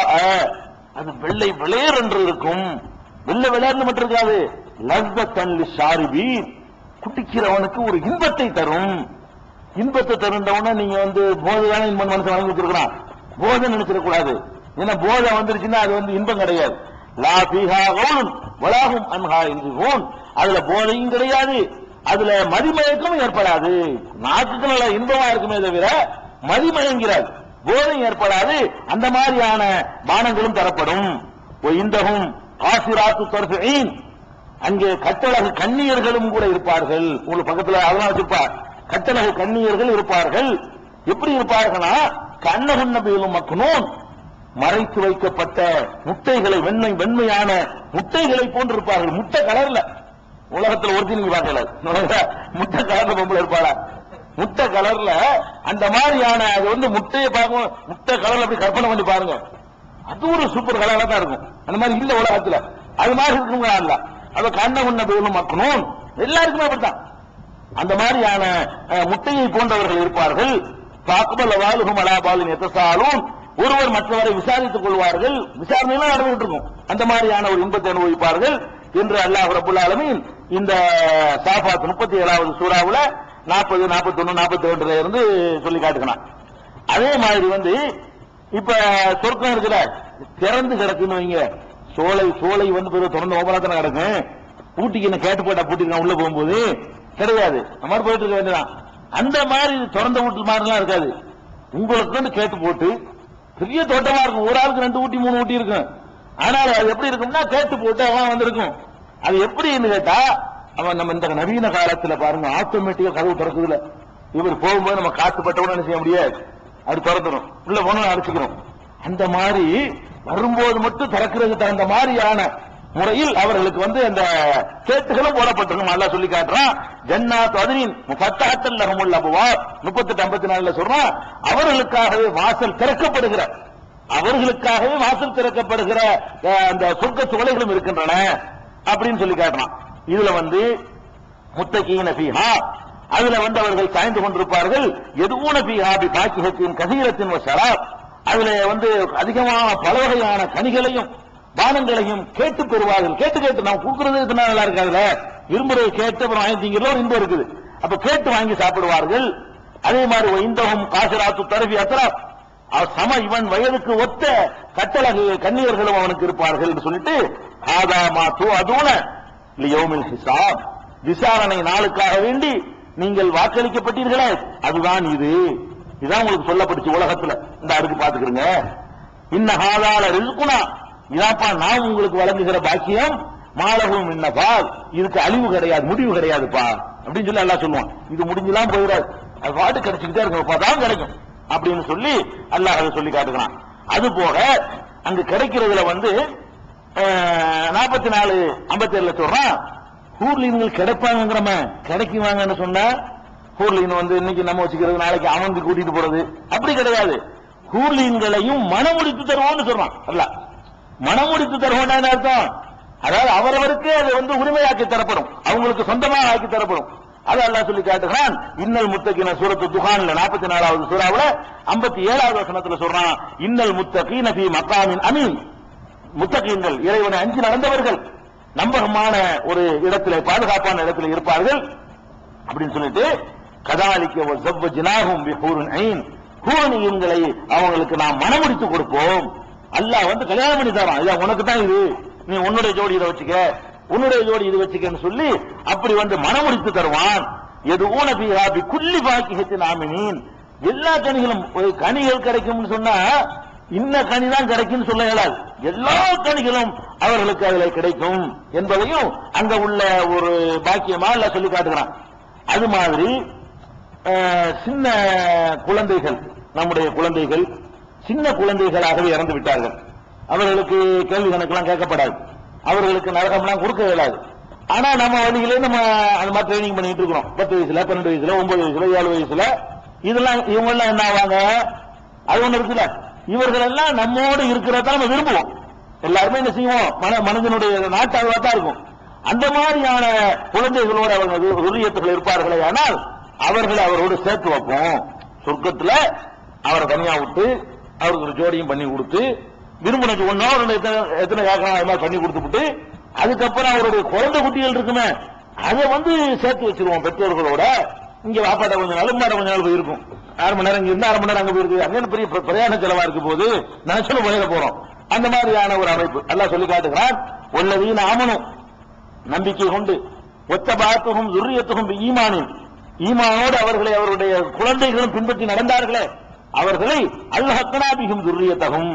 அது வெள்ளை விளையர் என்று இருக்கும். வெள்ளை விளையாடுன்னு மட்டும் இருக்காது, லஸ்ஸத்தன் லிஷாரிபீன், குடிக்கிறவனுக்கு ஒரு இன்பத்தை தரும். இன்பத்தை தருண்டவன நீங்க வந்து போதையான இன்பம் மனசு வாங்கி வச்சிருக்கிறான், போதை நினைச்சிடக்கூடாது. ஏன்னா போதை வந்துருச்சுன்னா அது வந்து இன்பம் கிடையாது. லா ஃபீஹா கவுலுன் வலாஹும் அன்ஹா யன்ஸிஃபூன், அதுல போதையும் கிடையாது, அதுல மதிமயக்கமும் ஏற்படாது. நாக்குக்கு நல்ல இன்பமா இருக்குமே தவிர மதிமயங்கிறாது, போதை ஏற்படாது. அந்த மாதிரியான பானங்களும் தரப்படும். இந்தகும் ஆசிராத்து தர்ஃபீன், அங்கே கட்டழகு கண்ணியர்களும் கூட இருப்பார்கள். உங்களுக்கு பக்கத்துல அதெல்லாம் வச்சிருப்பார், கட்டழகு கண்ணியர்கள் இருப்பார்கள். எப்படி இருப்பார்களா, கண்ணகுன் நபியிலும் மக்னூன், மறைத்து வைக்கப்பட்ட முட்டைகளை, வெண்மையான முட்டைகளை போன்று இருப்பார்கள். முட்டை கலர்ல, உலகத்தில் ஒருத்தி நீங்க பார்க்கல, முட்டை கலர்ல பொம்பளை இருப்பாளா, முட்டை கலர்ல அந்த மாதிரியான, அது வந்து முட்டையை பார்க்கும், முட்டை கலர்ல அப்படி கற்பனை பண்ணி பாருங்க, அது ஒரு சூப்பர் கலரா தான் இருக்கும். அந்த மாதிரி இல்ல உலகத்துல, அது மாதிரி இருக்குங்க. அல்ல அது கண்ணகுன் நபியிலும் மக்னூன், எல்லாருக்குமே அப்படித்தான். அந்த மாதிரியான முட்டையை போன்றவர்கள் இருப்பார்கள். பாக்குபல் அலாபாலின் எத்தசாலும், ஒருவர் மற்றவரை விசாரித்துக் கொள்வார்கள். விசாரணையெல்லாம் நடந்துகிட்டு இருக்கும். அந்த மாதிரியான ஒரு இன்பத்தை அனுபவிப்பார்கள் என்று அல்லாஹ் ரப்பல் ஆலமீன் இந்த சாஃபாத் 37வது சூறாவுல 40, 41, 42 இருந்து சொல்லி காட்டுகிறான். அதே மாதிரி வந்து இப்ப சொர்க்கம் இருக்கிற திறந்து கிடக்குன்னு வைங்க, சோலை வந்து திறந்து ஓபனாத்தன கிடக்கும். பூட்டிக்கு என்ன கேட்டு போட்டா பூட்டிருக்கான் உள்ள போகும்போது கிடையாது, நம்ம போயிட்டு இருக்க வேண்டியதான். அந்த மாதிரி திறந்த வீட்டு மாதிரிலாம் இருக்காது. உங்களுக்கு வந்து கேட்டு போட்டு பெரிய தோட்டமா இருக்கும், ஒரு ஆளுக்கு 2 ஊட்டி 3 ஊட்டி இருக்கும். ஆனால் அது எப்படி இருக்கும்னா கேட்டு போட்டு அவன் வந்திருக்கும். அது எப்படின்னு கேட்டா, அவன் நம்ம இந்த நவீன காலத்துல பாருங்க ஆட்டோமேட்டிக்கா கதவு திறக்குதுல, இவர் போகும்போது நம்ம காத்து பட்டவுடன் என்ன செய்ய முடியாது, அது திறந்துடும், உள்ள போன அடிச்சுக்கணும். அந்த மாதிரி வரும்போது மட்டும் திறக்கிறதுக்கு தகுந்த மாதிரியான முறையில் அவர்களுக்கு வந்து அந்த கேட்டுகளும் போடப்பட்டிருக்கும். அல்லாஹ் சொல்லி காட்டுறான், ஜன்னாத் அத்னின் முஃபத்தஹத்தல் லஹுமுல் அப்வாப் 38, 54 சொல்றான், அவர்களுக்காகவே வாசல் திறக்கப்படுகிற, அவர்களுக்காகவே வாசல் திறக்கப்படுகிற அந்த சொர்க்க சோலைகளும் இருக்கின்றன அப்படின்னு சொல்லி காட்டுறான். இதுல வந்து முத்தகீன ஃபீஹா, அதுல வந்து அவர்கள் சாய்ந்து கொண்டிருப்பார்கள். எதுவுன ஃபீஹா பி பாக்கிஹத்தின் கதீரத்தின் வஸராப், அதுல வந்து அதிகமான பல வகையான கனிகளையும் பானங்களையும் கேட்டு பெறுவார்கள். கேட்டு நாம் கொடுக்கறது நல்லா இருக்காதுல, விரும்புறதை கேட்டு அப்புறம் வாங்கி திங்கிறதுல ஒரு இன்பம் இருக்குது. அப்ப கேட்டு வாங்கி சாப்பிடுவார்கள். அதே மாதிரி இந்தவும் காசராத்து தரவி அத்தராப், சம இவன் வயதுக்கு ஒத்த கட்டழகு கன்னியர்களும் அவனுக்கு இருப்பார்கள் என்று சொல்லிட்டு, ஆதாமா தூ அதூன லியௌமில் ஹிசாப், விசாரணை நாளுக்காக வேண்டி நீங்கள் வாக்களிக்கப்பட்டீர்களே அதுதான் இது. இதுதான் உங்களுக்கு சொல்லப்பட்டுச்சு உலகத்துல. இந்த அடுக்கு பாத்துக்கிறீங்க, இன்ன ஹாதால ரிஸ்குனா, இதாப்பா நாம் உங்களுக்கு வழங்குகிற பாக்கியம், மாலகும் இன்னபால், இதுக்கு அழிவு கிடையாது, முடிவு கிடையாதுப்பா அப்படின்னு சொல்லி அல்லாஹ் சொல்லுவான். இது முடிஞ்செல்லாம் போயிடாது, அது பாட்டு கிடைச்சுக்கிட்டே இருக்கும், தான் கிடைக்கும் அப்படின்னு சொல்லி அல்லாஹ் அதை சொல்லி காட்டுகிறான். அது போக அங்கு கிடைக்கிறதுல வந்து 44, 57 சொல்றான், ஹூர்லீன்கள் கிடைப்பாங்கிறம கிடைக்குவாங்கன்னு சொன்னா, ஹூர்லீன் வந்து இன்னைக்கு நம்ம வச்சுக்கிறது நாளைக்கு அவனுக்கு கூட்டிட்டு போறது அப்படி கிடையாது. ஹூர்லீன்களையும் மனமுடித்து தருவோம்னு சொல்றான் அல்லாஹ். மனமுடித்து தருவோம்னா அர்த்தம், அதாவது அவரவருக்கு அது வந்து உரிமையாக்கி தரப்படும், அவங்களுக்கு சொந்தமாக ஆக்கி தரப்படும். அது அல்லாஹ் சொல்லி காட்டுகிறான். இன்னல் முத்தகீன சூரத்து துஹான்ல 44வது சூறாவுல 57வது வசனத்துல சொல்றான், இன்னல் முத்தகீன ஃபீ மகாமின் அமீன், முத்தகீன்கள் இறைவனை அஞ்சி நடந்தவர்கள் நம்பகமான ஒரு இடத்திலே, பாதுகாப்பான இடத்திலே இருப்பார்கள் அப்படின்னு சொல்லிட்டு, கதாலிக்க வஸவ்வஜ்னாஹும் பிஹூரின் ஐன், ஹூரனியன்களை அவங்களுக்கு நாம் மனமுடித்து கொடுப்போம். அல்லாஹ் வந்து கல்யாணம் பண்ணி தரான், இத உனக்கு தான் இது, நீ உன்னுடைய ஜோடி இதை வச்சுக்க, உன்னுடைய ஜோடி இது வச்சுக்கன்னு சொல்லி அப்படி வந்து மனமுடித்து தருவான். எதுவும் ஃபீஹா பிகுல்லி பாக்கிஹத்தின் ஆமினீன், எல்லா கனிகளும் கனிகள் கிடைக்கும்னு சொன்னா இன்ன கனி தான் கிடைக்கும் சொல்ல இயலாது. எல்லா கனிகளும் அவர்களுக்கு அதில் கிடைக்கும் என்பதையும் அங்க உள்ள ஒரு பாக்கியமா இல்ல சொல்லி காட்டுகிறான். அது மாதிரி சின்ன குழந்தைகள், நம்முடைய குழந்தைகள் சின்ன குழந்தைகளாகவே இறந்து விட்டார்கள். அவர்களுக்கு கேள்வி கணக்கெல்லாம் கேட்கப்படாது, அவர்களுக்கு நரகம்லாம் கொடுக்க இயலாது. ஆனா நம்ம வழியிலே நம்ம அந்த மாதிரி ட்ரைனிங் பண்ணிட்டு இருக்கிறோம். 10 வயசுல 12 வயசுல 9 வயசுல 7 வயசுல இதெல்லாம் இவங்க எல்லாம் என்ன ஆவாங்க? அது ஒண்ணு இருக்குல்ல, இவர்கள் எல்லாம் நம்மோடு இருக்கிறத நம்ம விரும்புவோம். எல்லாருமே என்ன செய்வோம்? மனிதனுடைய நாட்டாக தான் இருக்கும். அந்த மாதிரியான குழந்தைகளோடு அவர்கள் உரியத்துகள் இருப்பார்களே, ஆனால் அவர்களை அவரோடு சேர்த்து வைப்போம். சொர்க்கத்துல அவரை தனியா விட்டு அவருக்கு ஒரு ஜோடியும் பண்ணி கொடுத்து விரும்பினது ஒன்னோ எத்தனை ஏக்கரம் பண்ணி கொடுத்துட்டு அதுக்கப்புறம் அவருடைய குழந்தை குட்டிகள் இருக்குமே அதை சேர்த்து வச்சிருவோம் பெற்றோர்களோட. இங்க வாப்பாட்ட கொஞ்ச நாள் உமாட்ட கொஞ்ச நாள் போயிருக்கும். 6 மணி நேரம் இங்க இருந்து 1/2 மணி நேரம் அங்க போயிருக்கு. அங்க பெரிய பிரயாண செலவா இருக்கு போது நினைச்சு போயிட போறோம். அந்த மாதிரியான ஒரு அமைப்பு அல்லாஹ் சொல்லி காட்டுகிறான். உள்ளதீன ஆமனும் நம்பிக்கை கொண்டு ஒத்த பாத்துகும் துர்ரியத்துகும் ஈமானின் ஈமானோடு அவர்களை அவருடைய குழந்தைகளும் பின்பற்றி நடந்தார்களே அவர்களை அல்ஹக்னாபிஹிம் துர்ரியத்தகும்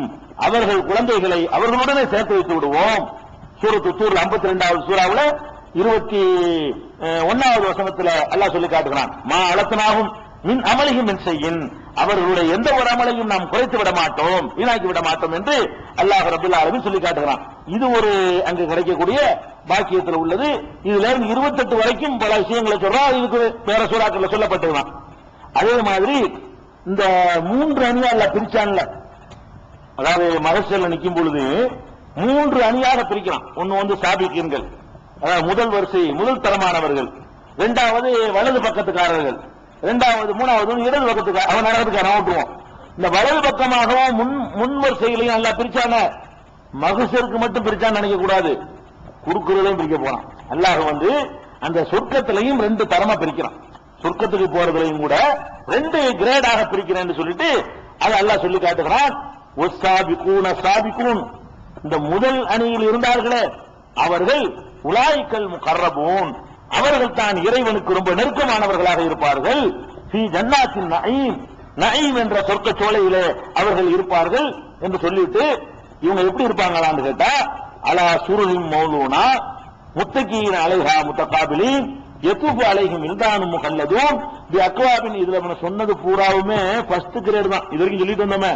அவர்கள் குழந்தைகளை அவர்களுடனே சேர்த்து வைத்து விடுவோம். சூரத்து தூர் 52வது சூறாவுல 21வது வசனத்துல அல்லாஹ் சொல்லி காட்டுகிறான். மா அலத்தனாகும் மின் அமலிகும் மின் செய்யின் அவர்களுடைய எந்த ஒரு அமலையும் நாம் குறைத்து விட மாட்டோம், வீணாக்கி விட மாட்டோம் என்று அல்லாஹ் ரப்பல் ஆலமீன் சொல்லி காட்டுகிறான். இது ஒரு அங்கு கிடைக்கக்கூடிய பாக்கியத்தில் உள்ளது. இதுல 28 வரைக்கும் பல விஷயங்களை சொல்றோம். இதுக்கு வேற சூறாக்கள் சொல்லப்பட்டதுதான். அதே மாதிரி இந்த 3 அணியா அல்ல பிரிச்சான்ல, அதாவது மகசூல்ல நிற்கும் பொழுது 3 அணியாக பிரிக்கலாம். ஒன்னு சாபிக்கீன்கள், அதாவது முதல் வரிசை முதல் தரமானவர்கள், 2வது வலது பக்கத்துக்காரர்கள், 2வது 3வது இடது பக்கத்துக்கு அவன் நடக்கிறதுக்கு ஓட்டுவோம். இந்த வலது பக்கமாகவும் முன் வரிசைகளையும் நல்லா பிரிச்சான மகசூருக்கு மட்டும் பிரிச்சான்னு நினைக்க கூடாது, குறுக்குறதையும் பிரிக்க போறான். அல்லாஹ் அந்த சொர்க்கத்திலையும் 2 தரமா பிரிக்கிறான். சொர்க்கத்துக்கு போறதுலையும் கூட 2 கிரேடாக பிரிக்கிறேன் சொல்லிட்டு அது அல்லாஹ் சொல்லி காட்டுகிறான். இந்த முதல் அணியில் இருந்தார்களே அவர்கள் உலாய்க்கல் முகர்ரபூன் அவர்கள் தான் இறைவனுக்கு ரொம்ப நெருக்கமானவர்களாக இருப்பார்கள். ஃபீ ஜன்னாத்தின் நஈம் நஈம் என்ற சொர்க்க சோலையிலே அவர்கள் இருப்பார்கள் என்று சொல்லிட்டு இவங்க எப்படி இருப்பாங்களான்னு கேட்டா அலா சுருரின் மௌலூனா முத்தகீன அலைஹா முத்தகாபிலின் யதுஃபு அலைஹிம் இல்தானும் முகல்லதுன் பி அக்வாபின். இதுல சொன்னது பூராவுமே ஃபர்ஸ்ட் கிரேட் தான். இது வரைக்கும் சொல்லிட்டு வந்தோமே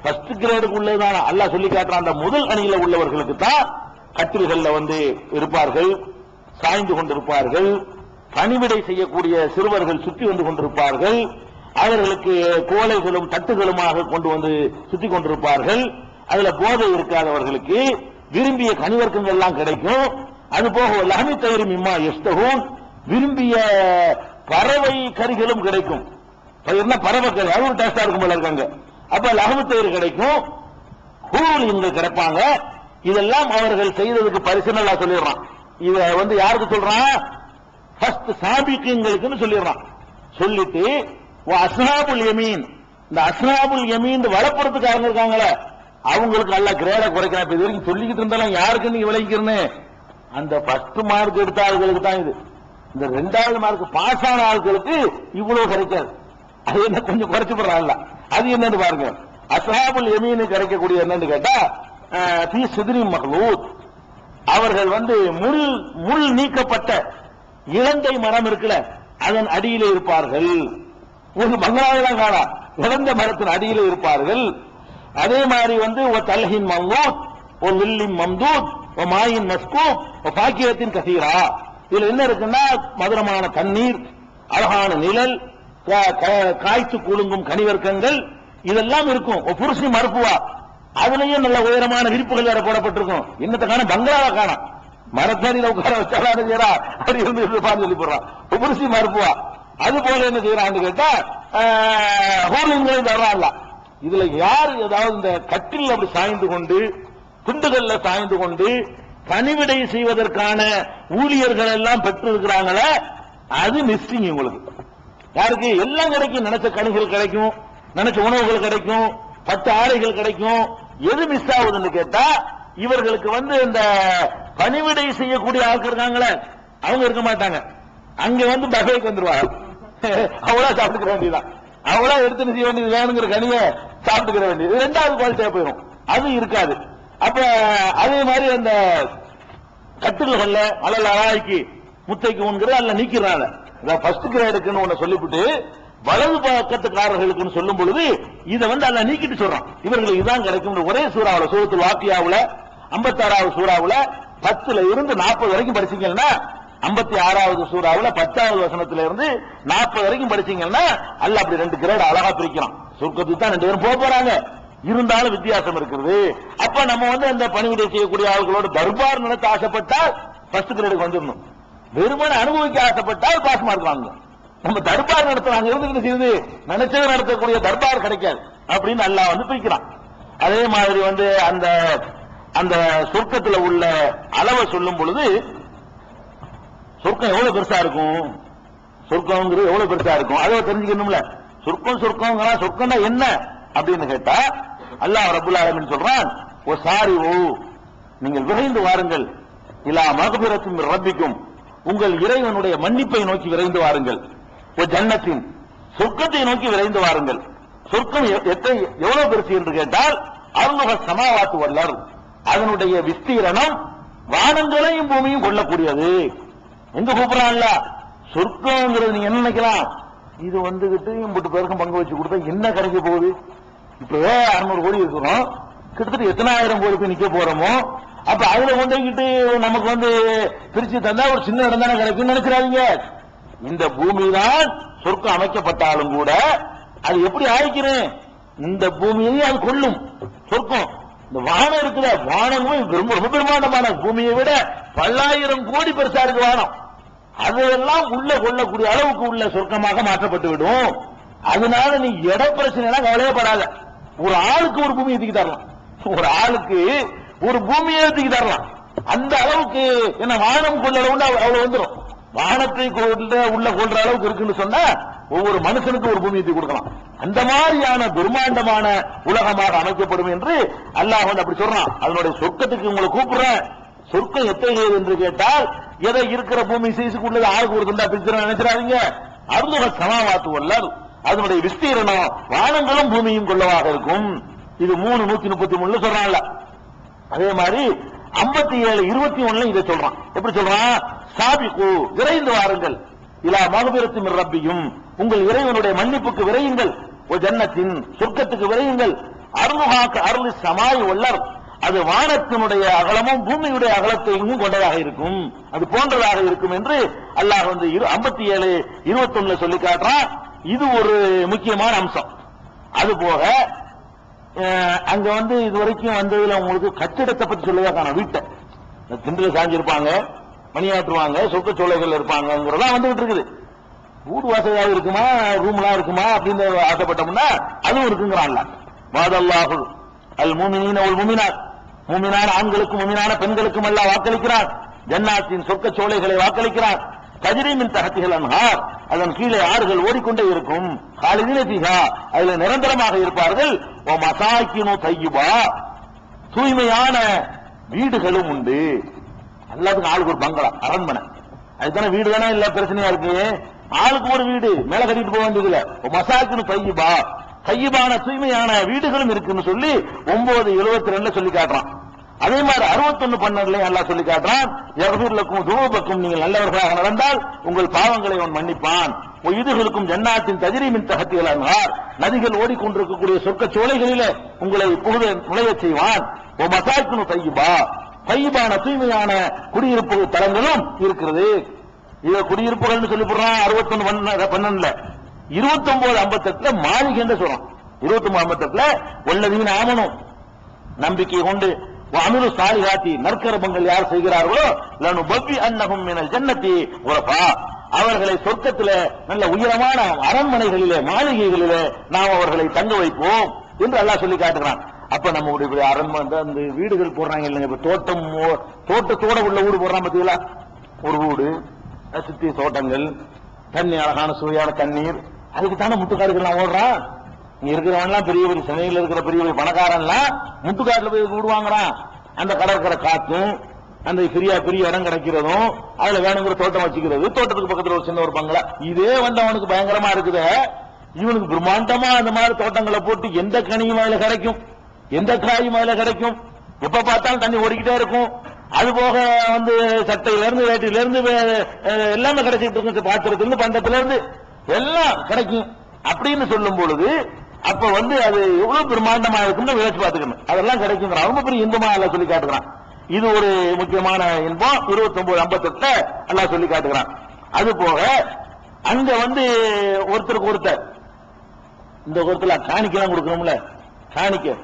ஃபர்ஸ்ட் கிரேடுக்கு உள்ளதுதான் அல்லாஹ் சொல்லி காட்டுறான். அந்த முதல் அணியில உள்ளவர்களுக்கு தான் கட்டில்கள்ல இருப்பார்கள், சாய்ந்து கொண்டிருப்பார்கள், பணிவிடை செய்யக்கூடிய சிறுவர்கள் சுற்றி வந்து கொண்டிருப்பார்கள், அவர்களுக்கு கோலைகளும் தட்டுகளுமாக கொண்டு சுற்றி கொண்டிருப்பார்கள். அதுல போதை இருக்காதவர்களுக்கு விரும்பிய கனிவர்க்கங்கள் எல்லாம் கிடைக்கும். அது போக லஹமி தயிர் மிம்மா யஸ்தஹூன் விரும்பிய பறவை கறிகளும் கிடைக்கும். பறவை கறி அது ஒரு டேஸ்டா இருக்கும் போல இருக்காங்க. அப்ப லஹமி தயிர் கிடைக்கும், ஹூலின்கள் கிடைப்பாங்க. இதெல்லாம் அவர்கள் செய்ததுக்கு பரிசு நல்லா சொல்லிடுறான். இத யாருக்கு சொல்றான்? ஃபர்ஸ்ட் சாபிக்குங்களுக்கு சொல்லிடுறான். சொல்லிட்டு அஸ்ஹாபுல் யமீன், இந்த அஸ்ஹாபுல் யமீன் வலப்புறத்துக்காரங்க இருக்காங்களே அவங்களுக்கு நல்ல கிரேட குறைக்கிறான். இப்ப இது வரைக்கும் சொல்லிக்கிட்டு இருந்தாலும் யாருக்கு நீங்க விளைக்கிறேன்னு அந்த ஃபர்ஸ்ட் மார்க் எடுத்த ஆளுகளுக்கு தான் இது. இந்த 2வது மார்க் பாஸ் ஆன ஆட்களுக்கு இவ்வளவு கிடைக்காது. அது என்ன கொஞ்சம் குறைச்சு போடுறாங்க. அது என்னன்னு பாருங்க. அஸ்ஹாபுல் யமீன் கிடைக்கக்கூடிய என்னன்னு கேட்டா ஃபீ சித்ரி மக்லூத் அவர்கள் முள் நீக்கப்பட்ட இலந்தை மரம் இருக்குல்ல அதன் அடியிலே இருப்பார்கள். ஒரு பங்களாவெல்லாம் காணா இழந்த மரத்தின் அடியிலே இருப்பார்கள். அதே மாதிரி ஒரு தல்ஹின் மம்தூத் ஒரு வில்லின் மம்தூத் ஒரு மாயின் மஸ்கூப் ஒரு பாக்கியத்தின் கசீரா. இதுல என்ன இருக்குன்னா மதுரமான தண்ணீர், அழகான நிழல், காய்ச்சி குலுங்கும் கனிவர்க்கங்கள் இதெல்லாம் இருக்கும். ஒரு புருஷி மறுப்புவா அதுலயும் நல்ல உயரமான விரிப்புகள் வேற போடப்பட்டிருக்கும். இன்னத்தை காண பங்களாவை காணும் மரத்தடியில் உட்கார வச்சாலும் அப்படி இருந்து சொல்லி போடுறான். புருஷி மறுப்புவா அது போல என்ன செய்யறான்னு கேட்டா ஹோர்லிங்களையும் தர்றான்ல. இதுல யார் ஏதாவது இந்த கட்டில் அப்படி சாய்ந்து கொண்டு துண்டுகள்ல சாய்ந்து கொண்டு பணிவிடை செய்வதற்கான ஊழியர்கள் எல்லாம் பெற்று இருக்கிறாங்களே அது மிஸ்ஸிங். உங்களுக்கு யாருக்கு எல்லாம் கிடைக்கும், நினைச்ச கனிகள் கிடைக்கும், நினைச்ச உணவுகள் கிடைக்கும், 10 ஆடைகள் கிடைக்கும். எது மிஸ் ஆகுதுன்னு கேட்டா இவர்களுக்கு இந்த பணிவிடை செய்யக்கூடிய ஆட்கள் இருக்காங்களே அவங்க இருக்க மாட்டாங்க. அங்க பஃபேக்கு வந்துருவாங்க. அவ்வளவு சாப்பிட்டுக்க வேண்டியதான். அவளா எடுத்து செய்ய வேண்டியது வேணுங்கிற கனிய சாப்பிட்டுக்கிற வேண்டியது ரெண்டாவது குவாலிட்டியா போயிடும், அது இருக்காது. அப்ப அதே மாதிரி அந்த கட்டுகள்ல அல்ல அழாய்க்கு முத்தைக்கு உண்கிறது அல்ல நீக்கிறாங்க. ஃபர்ஸ்ட் கிரேடுக்குன்னு ஒண்ணு சொல்லிவிட்டு வலது பக்கத்துக்காரர்களுக்குன்னு சொல்லும் பொழுது இதை அல்ல நீக்கிட்டு சொல்றான், இவர்களுக்கு இதுதான் கிடைக்கும். ஒரே சூறாவுல சூரத்துல் வாக்கியாவுல 56வது சூறாவுல 10ல இருந்து 40 வரைக்கும் படிச்சீங்கன்னா, 56வது சூறாவுல 10வது வசனத்துல இருந்து 40 வரைக்கும் படிச்சீங்கன்னா அல்ல அப்படி 2 கிரேட் அழகா பிரிக்கலாம். சொர்க்கத்துக்கு தான் 2 பேரும் போறாங்க, இருந்தாலும் வித்தியாசம் இருக்கிறது. அப்ப நம்ம அந்த பணிவிடை செய்யக்கூடிய ஆட்களோட தர்பார் நடத்த ஆசைப்பட்டால் ஃபர்ஸ்ட் கிரேடுக்கு வந்துடணும். வெறுமனை அனுபவிக்க ஆசைப்பட்டால் பாஸ் மார்க் வாங்கணும். நம்ம தர்பார் நடத்துறாங்க இருந்து செய்து நினைச்சது நடத்தக்கூடிய தர்பார் கிடைக்காது அப்படின்னு அல்லாஹ் பிரிக்கிறான். அதே மாதிரி அந்த அந்த சொர்க்கத்துல உள்ள அளவை சொல்லும் பொழுது சொர்க்கம் எவ்வளவு பெருசா இருக்கும், சொர்க்கம்ங்கிறது எவ்வளவு பெருசா இருக்கும் அதை தெரிஞ்சுக்கணும்ல. சொர்க்கம்னா என்ன அப்படின்னு கேட்டா அல்லாஹ் ரப்பல் ஆலமீன் சொல்றான், ஓ சாரி ஓ நீங்கள் விரைந்து வாருங்கள், இலா மக்பிரத்தின் மின் ரப்பிக்கும் உங்கள் இறைவனுடைய மன்னிப்பை நோக்கி விரைந்து வாருங்கள், ஓ ஜன்னத்தின் சொர்க்கத்தை நோக்கி விரைந்து வாருங்கள். சொர்க்கம் எவ்வளவு பெருசு என்று கேட்டால் அருள்முக சமாவாத்து வல்லர், அதனுடைய விஸ்தீரணம் வானங்களையும் பூமியும் கொள்ளக்கூடியது. எங்க கூப்பிடறான்ல சொர்க்கம்ங்கிறது நீங்க என்ன நினைக்கலாம், இது இம்புட்டு பேருக்கும் பங்கு வச்சு கொடுத்தா என்ன கிடைக்க போகுது, இப்பவே 600 கோடி இருக்கிறோம், கிட்டத்தட்ட எத்தனை ஆயிரம் கோடி போய் நிக்க போறோமோ, அப்ப அதுல கொண்டுகிட்டு நமக்கு பிரிச்சு தந்தா ஒரு சின்ன இடம் தானே கிடைக்கும் நினைக்கிறாங்க. இந்த பூமி தான் சொர்க்கம் அமைக்கப்பட்டாலும் கூட அது எப்படி ஆயிக்கிறேன், இந்த பூமியையும் அது கொள்ளும் சொர்க்கம். இந்த வானம் இருக்குல்ல, வானமும் ரொம்ப பிரம்மாண்டமான பூமியை விட பல்லாயிரம் கோடி பெருசா இருக்கு வானம், அதெல்லாம் உள்ள கொள்ளக்கூடிய அளவுக்கு உள்ள சொர்க்கமாக மாற்றப்பட்டு விடும். அதனால நீ இட பிரச்சனை எல்லாம் கவலையப்படாத, ஒரு ஆளுக்கு ஒரு பூமியை தூக்கி தரலாம், ஒரு ஆளுக்கு ஒரு பூமியை தூக்கி தரலாம். அந்த அளவுக்கு என்ன வானம் கொள்ள அளவு அவ்வளவு வந்துடும். வானத்தை உள்ள கொள்ற அளவுக்கு இருக்குன்னு சொன்னா ஒவ்வொரு மனுஷனுக்கு ஒரு பூமியை கொடுக்கலாம். அந்த மாதிரியான பிரம்மாண்டமான உலகமாக அமைக்கப்படும் என்று அல்லாஹ் அப்படி சொல்றான். அதனுடைய சொர்க்கத்துக்கு உங்களை கூப்பிடுறேன். சொர்க்கம் எத்தகையது என்று கேட்டால் எதை இருக்கிற பூமி சைஸுக்குள்ளது ஆளுக்கு ஒரு துண்டா பிரிச்சு நினைச்சிடாதீங்க. அருள்முக சமாவாத்து வல்லர், அதனுடைய விஸ்தீரணம் வானங்களும் பூமியும் கொள்ளவாக இருக்கும். இது 3:133 சொல்றான்ல. அதே மாதிரி 57:21 இதை சொல்றான். எப்படி சொல்றான், சாபிகு விரைந்து வாருங்கள், இலா மக்பிரத்தின் மின் ரப்பியும் உங்கள் இறைவனுடைய மன்னிப்புக்கு விரையுங்கள், ஓ ஜன்னத்தின் சொர்க்கத்துக்கு விரையுங்கள், அருள்முகாக்கு அருள் சமாய் வல்லர், அது வானத்தினுடைய அகலமும் பூமியுடைய அகலத்தையும் கொண்டதாக இருக்கும், அது போன்றதாக இருக்கும் என்று அல்லாஹ் 57:21 சொல்லி காட்டுறான். இது ஒரு முக்கியமான அம்சம். அது போக அங்க இதுவரைக்கும் வந்ததுல உங்களுக்கு கட்டிடத்தை பத்தி சொல்லவே காணும். வீட்டை திண்டில சாஞ்சிருப்பாங்க, மணியாற்றுவாங்க, சொக்க சோலைகள் இருப்பாங்கிறதா வந்துகிட்டு இருக்குது. வீடு வாசலாக இருக்குமா, ரூம்லாம் இருக்குமா அப்படின்னு ஆசைப்பட்டோம்னா அதுவும் இருக்குங்கிறான். வாதல்லாஹு அல் முஃமினீன வல் முஃமினாத், முஃமினான ஆண்களுக்கும் முஃமினான பெண்களுக்கும் எல்லாம் வாக்களிக்கிறான். ஜன்னாத்தின் சொர்க்க சோலைகளை வாக்களிக்கிறான். தஜ்ரீ மின் தஹ்திஹில் அன்ஹார், அதன் கீழே ஆறுகள் ஓடிக்கொண்டே இருக்கும். காலிதீன ஃபீஹா, அதில் நிரந்தரமாக இருப்பார்கள். வ மசாகினு தய்யிபா, தூய்மையான வீடுகளும் உண்டு. எல்லாத்துக்கும் ஆளுக்கு ஒரு பங்களா, அரண்மனை. அதுதானே வீடு தானே இல்ல பிரச்சனையா இருக்கு. ஆளுக்கு ஒரு வீடு மேல கட்டிட்டு போக வேண்டியது இல்ல. மசாக்கினு தய்யிபா, தையிபான தூய்மையான வீடுகளும் இருக்குன்னு சொல்லி 9:72 சொல்லி காட்டுறான். அதே மாதிரி 61:12 அல்லாஹ் சொல்லி காட்டுறான், யக்ஃபிர்லக்கும் துனூபக்கும், நீங்கள் நல்லவர்களாக நடந்தால் உங்கள் பாவங்களை அவன் மன்னிப்பான். இதுகளுக்கும் ஜன்னாத்தின் தஜ்ரீ மின் தஹ்திஹில் அன்ஹார், நதிகள் ஓடிக்கொண்டிருக்கக்கூடிய சொர்க்க சோலைகளிலே உங்களை நுழையச் செய்வான். ஓ மசாக்கினு தய்யிபா, தையிபான தூய்மையான குடியிருப்பு தலங்களும் இருக்கிறது. இத குடியிருப்புகள் சொல்லி போடுறான் 61:12. 29:58 மாளிகை என்று சொல்றான். 29:58 வல்லதீன ஆமனும், நம்பிக்கை கொண்டு அமிரு சாலிஹாத்தி, நற்கர்மங்கள் யார் செய்கிறார்களோ லனு பப்பி அன்னஹும் மினல் ஜன்னதி உரஃபா, அவர்களை சொர்க்கத்திலே நல்ல உயரமான அரண்மனைகளிலே மாளிகைகளிலே நாம் அவர்களை தங்க வைப்போம் என்று அல்லாஹ் சொல்லி காட்டுகிறான். அப்ப நம்முடைய அரண்மனை அந்த வீடுகள் போடுறாங்க இல்லைங்க, இப்ப தோட்டத்தோட உள்ள வீடு போடுறான் பாத்தீங்களா, ஒரு வீடு சுத்தி தோட்டங்கள், தண்ணி அழகான சுவையான தண்ணீர், அதுக்கு தானே முட்டுக்காடுகள்லாம் ஓடுறான். இங்க இருக்கிறவன்லாம் பெரிய பெரிய சென்னையில் இருக்கிற பெரிய பெரிய பணக்காரன்லாம் முட்டுக்காட்டுல போய் வீடு வாங்குறான். அந்த கடற்கரை காத்தும் அந்த பெரிய இடம் கிடைக்கிறதும் அதுல வேணுங்கிற தோட்டம் வச்சுக்கிறது, தோட்டத்துக்கு பக்கத்துல ஒரு சின்ன ஒரு பங்களா, இதே அவனுக்கு பயங்கரமா இருக்குது. இவனுக்கு பிரம்மாண்டமா அந்த மாதிரி தோட்டங்களை போட்டு எந்த கனியும் அதுல கிடைக்கும், எந்த காயும் அதுல கிடைக்கும், எப்ப பார்த்தாலும் தண்ணி ஓடிக்கிட்டே இருக்கும். அது போக வந்து சட்டையில இருந்து வேட்டில இருந்து எல்லாமே கிடைச்சிட்டு இருக்கும், பாத்திரத்துல இருந்து பண்டத்துல இருந்து எல்லாம் கிடைக்கும் அப்படின்னு சொல்லும் பொழுது அப்ப வந்து அது எவ்வளவு பிரம்மாண்டமா இருக்குன்னு யோசிச்சு பார்த்துக்கணும். அதெல்லாம் கிடைக்கும், ரொம்ப பெரிய இன்பமா எல்லாம் சொல்லி காட்டுகிறான். இது ஒரு முக்கியமான இன்பம் 29:58 எல்லாம் சொல்லி காட்டுகிறான். அது போக அங்க வந்து ஒருத்தருக்கு ஒருத்தர் இந்த ஒருத்தர் காணிக்கலாம் கொடுக்கணும்ல, காணிக்க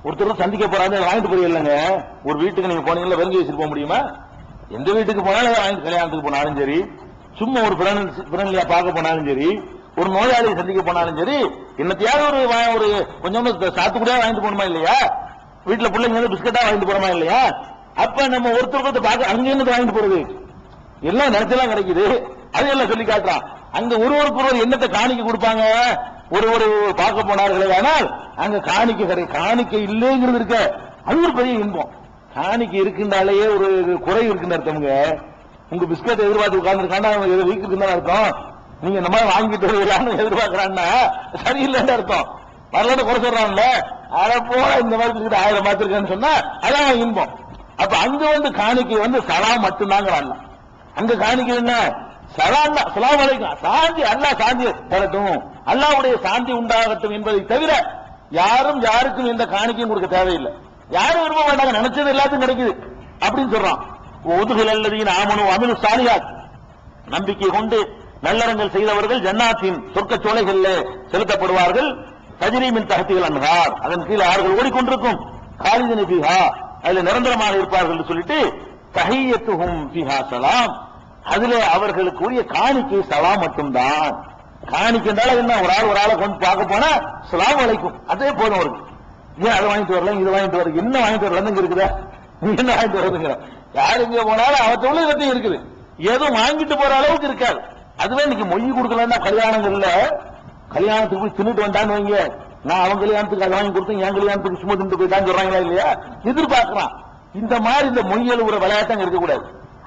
ஒருத்தர் சந்திக்க போறாங்க வாங்கிட்டு போறீங்க. ஒரு வீட்டுக்கு நீங்க போனீங்களா வெறும் வச்சுட்டு போக முடியுமா? எந்த வீட்டுக்கு போனாலும் வாங்கிட்டு, கல்யாணத்துக்கு போனாலும் சரி, சும்மா ஒரு பிறன்லியா பார்க்க போனாலும் சரி, ஒரு நோயாளியை சந்திக்க போனாலும் சரி, என்னத்தையாவது ஒரு கொஞ்சம் சாத்துக்குடியா வாங்கிட்டு போகணுமா இல்லையா? வீட்டுல பிள்ளைங்க பிஸ்கட்டா வாங்கிட்டு போறோமா இல்லையா? அப்ப நம்ம ஒருத்தருக்கு பார்க்க அங்க இருந்து வாங்கிட்டு போறது எல்லாம் நினைச்செல்லாம் கிடைக்குது. அதையெல்லாம் சொல்லி காட்டுறான். அங்க ஒருவருக்கு ஒருவர் என்னத்தை காணிக்க கொடுப்பாங்க, ஒரு பார்க்க போனார்களே, ஆனால் அங்க காணிக்கை இல்லைங்கிறது இருக்க, அது ஒரு பெரிய இன்பம். காணிக்கை இருக்கின்றாலேயே ஒரு குறை இருக்குன்னு அர்த்தமுங்க. உங்க பிஸ்கட் எதிர்பார்த்து உட்கார்ந்துருக்காண்டா வீக்கு இருக்குன்னு அர்த்தம். நீங்க இந்த மாதிரி வாங்கிட்டு எதிர்பார்க்கறான்னா சரியில்லைன்னு அர்த்தம். வரலாறு குறை சொல்றான்ல, அதை போல இந்த மாதிரி பிஸ்கட் 1000 மாத்திருக்கேன்னு சொன்னா அதான் இன்பம். அப்ப அங்க வந்து காணிக்கை வந்து சலாம் மட்டும்தாங்கிறான். அங்க காணிக்கை என்ன? சலாம் தான். சலாம் அலைக்கும், சாந்தி, அல்லாஹ் சாந்தி தரட்டும், அல்லாஹ்வுடைய சாந்தி உண்டாகட்டும் என்பதை தவிர யாரும் யாருக்கும் எந்த காணிக்கையும் கொடுக்க தேவையில்லை. யாரும் விரும்ப மாட்டாங்க, நினைச்சது எல்லாத்தையும் கிடைக்குது அப்படின்னு சொல்றான். ஒதுகுல் அல்லதீன ஆமனு அமிலு சாலிஹாத், நம்பிக்கை கொண்டு நல்லறங்கள் செய்தவர்கள் ஜன்னாத்தின் சொர்க்க சோலைகளில் செலுத்தப்படுவார்கள். தஜ்ரீமின் தஹ்தில் அன்ஹார், அதன் கீழ் ஆறுகள் ஓடிக்கொண்டிருக்கும். காலிதின ஃபீஹா, அதுல நிரந்தரமாக இருப்பார்கள் சொல்லிட்டு தஹிய்யத்துஹும் ஃபீஹா சலாம், அதுல அவர்களுக்குரிய காணிக்கை சலாம் மட்டும்தான். காணிக்கைனால என்ன, ஒரு ஆளை கொண்டு பார்க்க போனா சலாம் அலைக்கும், அதே போதும் அவருக்கு. ஏன் அதை வாங்கிட்டு வரல, இதை வாங்கிட்டு வரல, என்ன வாங்கிட்டு வரலன்னு இருக்குதா, என்ன வாங்கிட்டு வரதுங்கிற, யாரு இங்க போனாலும் அவத்தோட இதையும் இருக்குது, எதுவும் வாங்கிட்டு போற அளவுக்கு இருக்காது. அதுவே இன்னைக்கு மொய் கொடுக்கலன்னா கல்யாணங்கள்ல, கல்யாணத்துக்கு போய் தின்னுட்டு வந்தான்னு வைங்க, நான் அவன் கல்யாணத்துக்கு அதை வாங்கி கொடுத்தேன், என் கல்யாணத்துக்கு சும்மா தின்ட்டு போயிட்டான்னு சொல்றாங்களா இல்லையா? எதிர்பார்க்கிறான். இந்த மாதிரி இந்த மொய் எழுவுற விளையாட்டம் இருக்கக்கூடாது.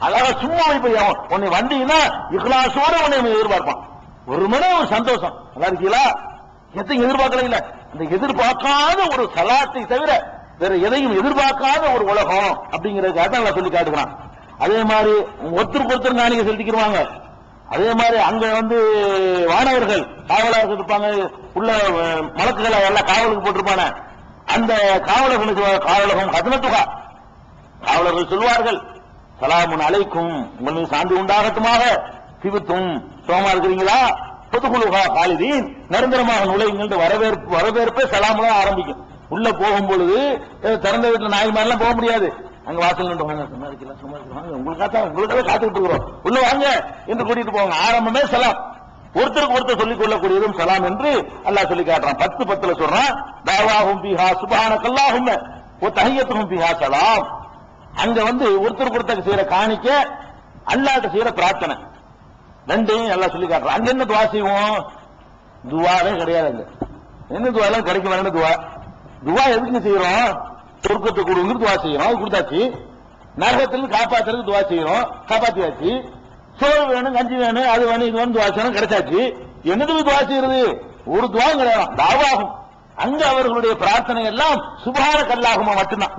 அழகா சும்மா போய் உன்னை வந்தீங்கன்னா இஹ்லாசோட உன்னை எதிர்பார்ப்பான். ஒரு மணி ஒரு சந்தோஷம், நல்லா இருக்கீங்களா, எதையும் எதிர்பார்க்கல இல்ல. இந்த எதிர்பார்க்காத ஒரு சலாத்தை தவிர வேற எதையும் எதிர்பார்க்காத ஒரு உலகம் அப்படிங்கறதுக்காக நல்லா சொல்லி காட்டுகிறான். அதே மாதிரி ஒருத்தருக்கு ஒருத்தர் காணிக்கை செலுத்திக்கிடுவாங்க. அதே மாதிரி அங்க வந்து வானவர்கள் காவலர்கள் இருப்பாங்க, உள்ள மலக்குகளை எல்லாம் காவலுக்கு போட்டிருப்பான, அந்த காவலர்களுக்கு காவலகம் ஹதனத்துகா, காவலர்கள் சொல்வார்கள் சலாமுன் அலைக்கும், உங்கள் மீது சாந்தி உண்டாகட்டுமாக, திபுத்தும் சோமா இருக்கிறீங்களா, பொதுக்குழுகா காலிதீன், நிரந்தரமாக நுழையுங்கள் வரவேற்பே சலாமுலாம் ஆரம்பிக்கும். உள்ள போகும் பொழுது திறந்த வீட்டுல நாய் மாதிரிலாம் போக முடியாது. அங்க வாசல் உங்களுக்காக காத்துக்கிட்டு இருக்கிறோம், உள்ள வாங்க என்று கூட்டிட்டு போவாங்க. ஆரம்பமே சலாம், ஒருத்தருக்கு ஒருத்தர் சொல்லிக் கொள்ளக்கூடியதும் சலாம் என்று அல்லாஹ் சொல்லி காட்டுறான். 10:10 சொல்றான், தாவாஹும் பிஹா சுப்ஹானக்கல்லாஹும்ம வ தஹிய்யத்துஹும் பிஹா சலாம். அங்க வந்து ஒருத்தருக்கு ஒருத்தர் செய்யற காணிக்க, அல்லாஹ்ட்ட செய்யற பிரார்த்தனை, ரெண்டையும் எல்லாம் சொல்லி காட்டுறான். அங்க என்ன துவா செய்வோம்? துவாவே கிடையாது. என்ன துவா எல்லாம் கிடைக்கும் வேணும். துவா எதுக்கு செய்யறோம்? சொர்க்கத்தை கொடுங்க துவா செய்யறோம், அது கொடுத்தாச்சு. நரகத்திலிருந்து காப்பாத்துறதுக்கு துவா செய்யறோம், காப்பாத்தியாச்சு. சோறு வேணும், கஞ்சி வேணும், அது வேணும், இது வேணும், துவா செய்யணும், கிடைச்சாச்சு. என்னதுக்கு துவா செய்யறது? ஒரு துவா கிடையாது, தாவாகும். அங்க அவர்களுடைய பிரார்த்தனை எல்லாம் சுப்ஹானக்கல்லாஹும்ம மட்டும்தான்.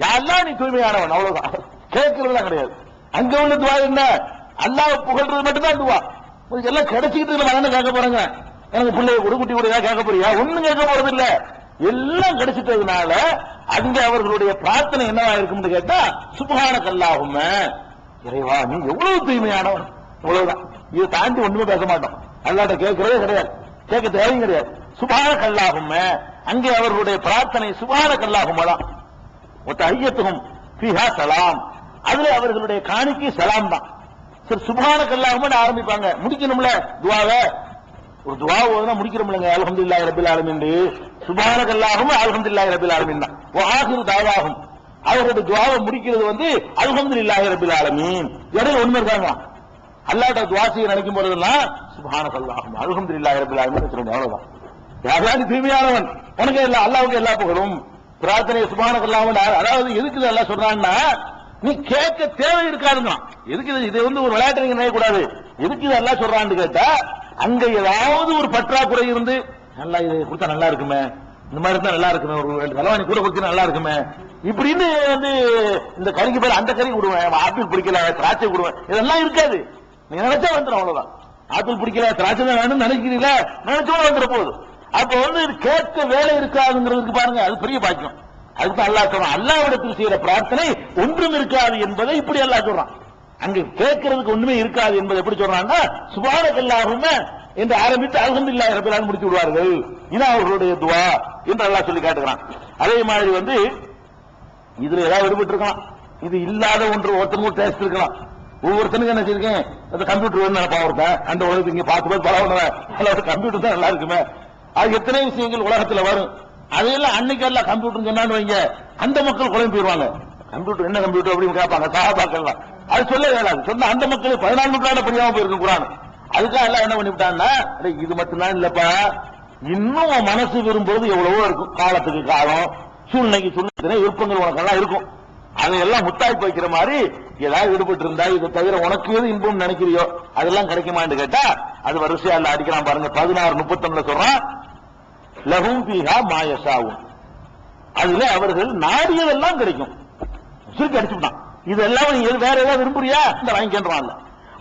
யாரெல்லாம் நீ தூய்மையானவன், அவ்வளவுதான், கேட்கறதுலாம் கிடையாது. அங்க உள்ள துவா என்ன? அல்லாஹ் புகழ்றது மட்டும்தான் துவா. எல்லாம் கிடைச்சிக்கிட்டு நான் கேட்க போறேங்க, எனக்கு பிள்ளைய ஒரு குட்டி கூட கேட்க போறியா? ஒண்ணும் கேட்க போறது இல்ல, எல்லாம் கிடைச்சிட்டதுனால அங்க அவர்களுடைய பிரார்த்தனை என்னவா இருக்கும்னு கேட்டா சுப்ஹானக்கல்லாஹும்ம, இறைவா நீ எவ்வளவு தூய்மையானவன், அவ்வளவுதான். இதை தாண்டி ஒண்ணுமே பேச மாட்டோம், அல்லாஹ்ட்ட கேட்கறதே கிடையாது, கேட்க தேவையும் கிடையாது. சுப்ஹானக்கல்லாஹும்ம, அங்கே அவர்களுடைய பிரார்த்தனை சுப்ஹானக்கல்லாஹும்ம தான். தஹிய்யத்துஹும் ஃபீஹா சலாம், அதுல அவர்களுடைய காணிக்கை சலாம் தான். சரி, சுப்ஹானக்கல்லாஹும்ம ஆரம்பிப்பாங்க, முடிக்கணும்ல துஆவை. ஒரு துஆ ஓதுனா முடிக்கிறோம்லங்க, அல்ஹம்துலில்லாஹி ரப்பில் ஆலமீன், சுப்ஹானக்கல்லாஹும்ம அல்ஹம்துலில்லாஹி ரப்பில் ஆலமீன் தான். வ ஆகிரு தாவாஹும், அவர்களுடைய துஆவை முடிக்கிறது வந்து அல்ஹம்துலில்லாஹி ரப்பில் ஆலமீன். இடையில ஒண்ணு இருக்காங்க, அல்லாஹ்ட்ட துஆ செய்ய நினைக்கும் போதெல்லாம் சுப்ஹானக்கல்லாஹும்ம அல்ஹம்துலில்லாஹி ரப்பில் ஆலமீன் சொல்லுங்க, அவ்வளவுதான். யாராவது தூய்மையானவன், உனக்கு இல்ல, அல்லாஹ்வுக்கு எல்லா புகழும். பிரார்த்தனை சுப்ஹானக்கல்லாஹும்ம, அதாவது எதுக்கு அல்லாஹ் சொல்றான்னா, நீ கேட்க தேவை இருக்காதுங்க. எதுக்கு இதை வந்து ஒரு விளையாட்டு நீங்க நினைக்க கூடாது. எதுக்கு இது எல்லாம் சொல்றான்னு கேட்டா, அங்க ஏதாவது ஒரு பற்றாக்குறை இருந்து நல்லா இது கொடுத்தா நல்லா இருக்குமே, இந்த மாதிரி இருந்தா நல்லா இருக்குமே, ஒரு தலைவாணி கூட கொடுத்தா நல்லா இருக்குமே இப்படின்னு வந்து இந்த கறிக்கு பேர் அந்த கறி விடுவேன், ஆப்பிள் பிடிக்கல திராட்சை விடுவேன், இதெல்லாம் இருக்காது. நீங்க நினைச்சா வந்துடும், அவ்வளவுதான். ஆப்பிள் பிடிக்கல திராட்சை தான் வேணும்னு நினைக்கிறீங்களா, நினைச்சோட வந்துட போகுது. அப்ப வந்து கேட்க வேலை இருக்காதுங்கிறதுக்கு பாருங்க, அது பெரிய பாக்கியம். அதுக்கு அல்லாஹ் சொல்றான், அல்லாஹ்விடத்தில் செய்யற பிரார்த்தனை ஒன்றும் இருக்காது என்பதை இப்படி அல்லாஹ் சொல்றான். அங்க கேட்கறதுக்கு ஒண்ணுமே இருக்காது என்பதை எப்படி சொல்றான்னா, சுப்ஹானல்லாஹும்ம என்று ஆரம்பித்து அல்ஹம்துலில்லாஹி ரப்பில் ஆலமீன் முடித்து விடுவார்கள். இது அவர்களுடைய துஆ என்று அல்லாஹ் சொல்லி காட்டுகிறான். அதே மாதிரி வந்து இதுல ஏதாவது விடுபட்டு இருக்கலாம், இது இல்லாத ஒன்று ஒருத்தனுக்கு டேஸ்ட் இருக்கலாம். ஒவ்வொருத்தனுக்கு என்ன செய்யிருக்கேன், அந்த கம்ப்யூட்டர் வேணும் நினைப்பா ஒருத்தன், அந்த உலகத்துக்கு இங்க பார்த்து பல கம்ப்யூட்டர் தான் நல்லா இருக்குமே. அது எத்தனை விஷயங்கள் உலகத்துல வரும், அதையெல்லாம் அன்னைக்கு எல்லாம் கம்ப்யூட்டர் சொன்னான்னு வைங்க, அந்த மக்கள் குழம்பு போயிருவாங்க. கம்ப்யூட்டர் என்ன கம்ப்யூட்டர் அப்படின்னு கேட்பாங்க சஹாபாக்கள்லாம். அது சொல்ல வேணாது, சொன்ன அந்த மக்கள் 14 நூற்றாண்டு புரியாம போயிருக்கும் குர்ஆன். அதுக்காக எல்லாம் என்ன பண்ணிவிட்டான்னா, இது மட்டும்தான் இல்லப்பா, இன்னும் மனசு விரும்புறது எவ்வளவோ இருக்கும். காலத்துக்கு காலம், சூழ்நிலைக்கு சூழ்நிலை விருப்பங்கள் உனக்கெல்லாம் இருக்கும். அதையெல்லாம் முத்தாய்ப்பு வைக்கிற மாதிரி ஏதாவது ஈடுபட்டு இருந்தா, இதை தவிர உனக்கு எது இன்பம் நினைக்கிறியோ அதெல்லாம் கிடைக்குமான்னு கேட்டா, அது வரிசையா அல்ல அடிக்கிறான் பாருங்க. 16:31 சொல்றான், லஹும் ஃபீஹா மா யஷாஊன், அதுல அவர்கள் நாடியதெல்லாம் கிடைக்கும். சுருக்கி அடிச்சுட்டான், இதெல்லாம் நீ வேற ஏதாவது விரும்புறியா இந்த வாங்கிக்கிறான்ல.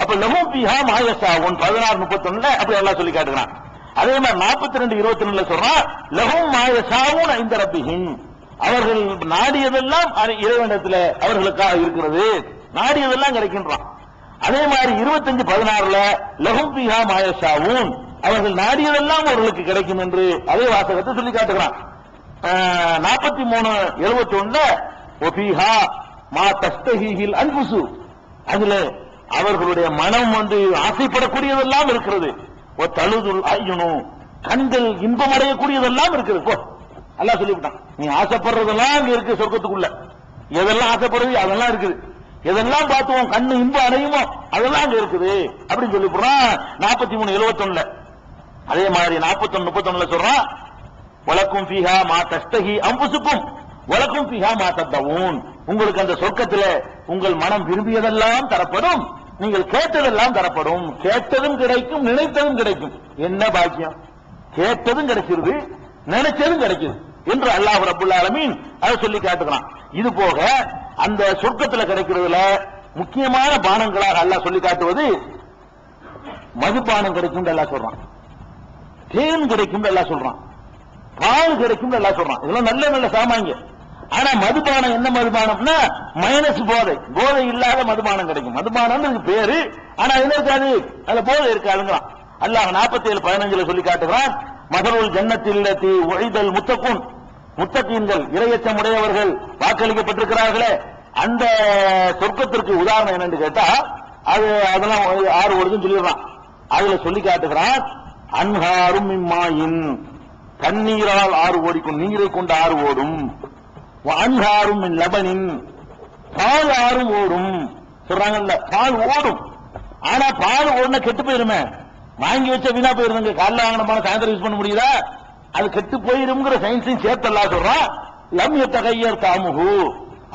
அப்ப லஹும் ஃபீஹா மா யஷாஊன் 16:31 அப்படி எல்லாம் சொல்லி காட்டுறான். அதே மாதிரி 42:22 சொல்றான், லஹும் மா யஷாஊன் இன்த ரப்பிஹிம், அவர்கள் நாடியதெல்லாம் இறைவனிடத்தில் அவர்களுக்காக இருக்கிறது, நாடியதெல்லாம் கிடைக்கின்றான். அதே மாதிரி 25:16 லஹும் ஃபீஹா மா யஷாஊன், அவர்கள் நாடியதெல்லாம் அவர்களுக்கு கிடைக்கும் என்று அதே வாசகத்தை சொல்லி காட்டுகிறான். 43:71 வஃபீஹா மா தஸ்தஹீஹில் அன்ஃபுசு, அதுல அவர்களுடைய மனம் வந்து ஆசைப்படக்கூடியதெல்லாம் இருக்கிறது. தழுதுல் அய்யுனு, கண்கள் இன்பம் அடையக்கூடியதெல்லாம் இருக்குது. போ அல்லாஹ் சொல்லிவிட்டான், நீ ஆசைப்படுறதெல்லாம் அங்க இருக்கு சொர்க்கத்துக்குள்ள. எதெல்லாம் ஆசைப்படுறது அதெல்லாம் இருக்குது, எதெல்லாம் பார்த்துவோம் கண்ணு இன்பம் அடையுமோ அதெல்லாம் அங்க இருக்குது அப்படின்னு சொல்லி போறான். 43:71 அதே மாதிரி 41:31 சொல்றான், வலக்கும் ஃபீஹா மா தஸ்தஹி அன்ஃபுசுக்கும் வலக்கும் ஃபீஹா மா தத்தவூன், உங்களுக்கு அந்த சொர்க்கத்துல உங்கள் மனம் விரும்பியதெல்லாம் தரப்படும், நீங்கள் கேட்டதெல்லாம் தரப்படும். கேட்டதும் கிடைக்கும், நினைத்ததும் கிடைக்கும். என்ன பாக்கியம், கேட்டதும் கிடைச்சிருது, நினைச்சதும் கிடைக்குது என்று அல்லாஹ் ரப்புல் ஆலமீன் அதை சொல்லி காட்டுகிறான். இது போக அந்த சொர்க்கத்துல கிடைக்கிறதுல முக்கியமான பானங்களாக அல்லாஹ் சொல்லி காட்டுவது, மதுபானம் கிடைக்கும் அல்லாஹ் சொல்றான், தேன் கிடைக்கும் அல்லாஹ் சொல்றான், பால் கிடைக்கும் அல்லாஹ் சொல்றான். இதெல்லாம் நல்ல நல்ல சாமாங்க. ஆனா மதுபானம் என்ன மதுபானம்னா மைனஸ் போதை, போதை இல்லாத மதுபானம் கிடைக்கும். மதுபானம் பேரு, ஆனா என்ன இருக்காது, அதுல போதை இருக்காதுங்கிறான் அல்லாஹ். 47:15 சொல்லி காட்டுகிறான், மதருல் ஜன்னத்தில் உழைதல் முத்தகுன், முத்தகீன்கள் இறையச்சம் உடையவர்கள் வாக்களிக்கப்பட்டிருக்கிறார்களே அந்த சொர்க்கத்திற்கு உதாரணம் என்னன்னு கேட்டா, அதெல்லாம் 6 வருதுன்னு சொல்லிடுறான். அதுல சொல்லி காட்டுகிறான், அன்ஹாரும் மிம்மாயின், தண்ணீரால் ஆறு ஓடிக்கும், நீரை கொண்டு ஆறு ஓடும். அன்ஹாரும் மின் லபனின், பால் ஆறும் ஓடும் சொல்றாங்கல்ல, பால் ஓடும். ஆனா பால் ஓடுனா கெட்டு போயிருமே, வாங்கி வச்ச வீணா போயிருந்தாங்க, காலைல வாங்கின சாயந்தரம் யூஸ் பண்ண முடியுதா, அது கெட்டு போயிருங்கிற சயின்ஸையும் சேர்த்தெல்லாம் சொல்றான். லம் யத்தகையர் தாமுஹு,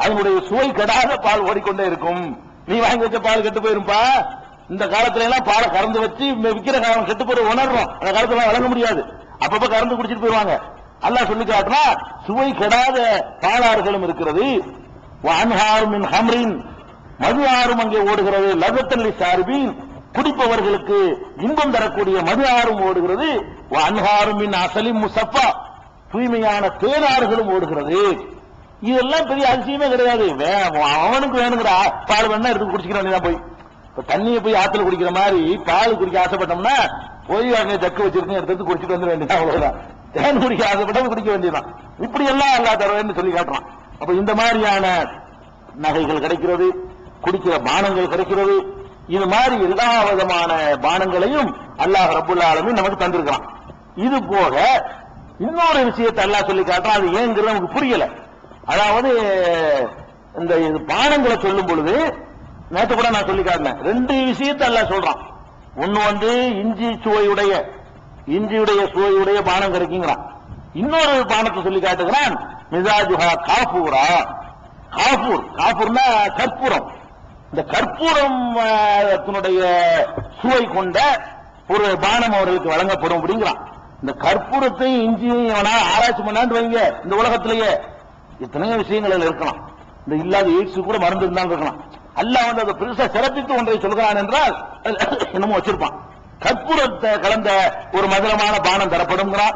அதனுடைய சுவை கெடாத பால் ஓடிக்கொண்டே இருக்கும். நீ வாங்கி வச்ச பால் கெட்டு போயிருப்பா. இந்த காலத்துல எல்லாம் பாலை கறந்து வச்சு விக்கிற காலம் கெட்டு போய் உணர்றோம், அந்த காலத்துல வழங்க முடியாது, அப்பப்ப கறந்து குடிச்சிட்டு போயிருவாங்க. அல்லாஹ் சொல்லி காட்டுனா சுவை கெடாத பாலாறுகளும் இருக்கிறது. அன்ஹாரும் மின் ஹம்ரின், மது ஆறும் அங்கே ஓடுகிறது. லதத்தன் லிஸ்ஸாரிபீன், குடிப்பவர்களுக்கு இன்பம் தரக்கூடிய மது ஆறும் ஓடுகிறது. அன்ஹாரும் மின் அஸலின் முஸஃபா, தூய்மையான தேனாறுகளும் ஓடுகிறது. இதெல்லாம் பெரிய அதிசயமே கிடையாது. அவனுக்கு வேணுங்கிற பால் வேணா எடுத்து குடிச்சிக்கிற வேண்டியதான். போய் இப்ப தண்ணியை போய் ஆத்துல குடிக்கிற மாதிரி பால் குடிக்க ஆசைப்பட்டோம்னா போய் அங்கே ஜக்கு வச்சிருக்கேன் எடுத்து குடிச்சிட்டு வந்து வேண்டியதான், அவ்வளவுதான். தேன் குடிக்க ஆசைப்பட்டவங்க குடிக்க வேண்டியதான். இப்படி எல்லாம் அல்லா தருவேன்னு சொல்லி காட்டுறான். அப்ப இந்த மாதிரியான நகைகள் கிடைக்கிறது, குடிக்கிற பானங்கள் கிடைக்கிறது. இது மாதிரி எல்லா விதமான பானங்களையும் அல்லாஹ் ரப்புல் ஆலமீன் நமக்கு தந்திருக்கிறான். இது போக இன்னொரு விஷயத்தை அல்லாஹ் சொல்லி காட்டுறான், அது ஏங்கிறது நமக்கு புரியல. அதாவது இந்த பானங்களை சொல்லும் பொழுது நேற்று கூட நான் சொல்லி காட்டினேன், 2 விஷயத்தை அல்லாஹ் சொல்றான். ஒன்னு இஞ்சியுடைய சுவையுடைய பானம் கிடைக்குங்கிறான். இன்னொரு பானத்தை சொல்லி காட்டுகிறான், மிசாஜுஹா காஃபூரா. காஃபூர்னா கற்பூரம். இந்த கற்பூரம் சுவை கொண்ட ஒரு பானம் அவர்களுக்கு வழங்கப்படும் அப்படிங்கிறான். இந்த கற்பூரத்தையும் இஞ்சியும் ஆராய்ச்சி பண்ணான்னு வைங்க, இந்த உலகத்திலேயே எத்தனையோ விஷயங்கள் இருக்கலாம். இந்த இல்லாத எய்ட்ஸ் கூட மருந்து இருந்தாலும் இருக்கலாம். அல்லாஹ் வந்து அதை பெருசா சிறப்பித்து ஒன்றை சொல்கிறான் என்றால் என்னமோ வச்சிருப்பான். கற்பூரத்தை கலந்த ஒரு மதுரமான பானம் தரப்படும்ங்கிறான்.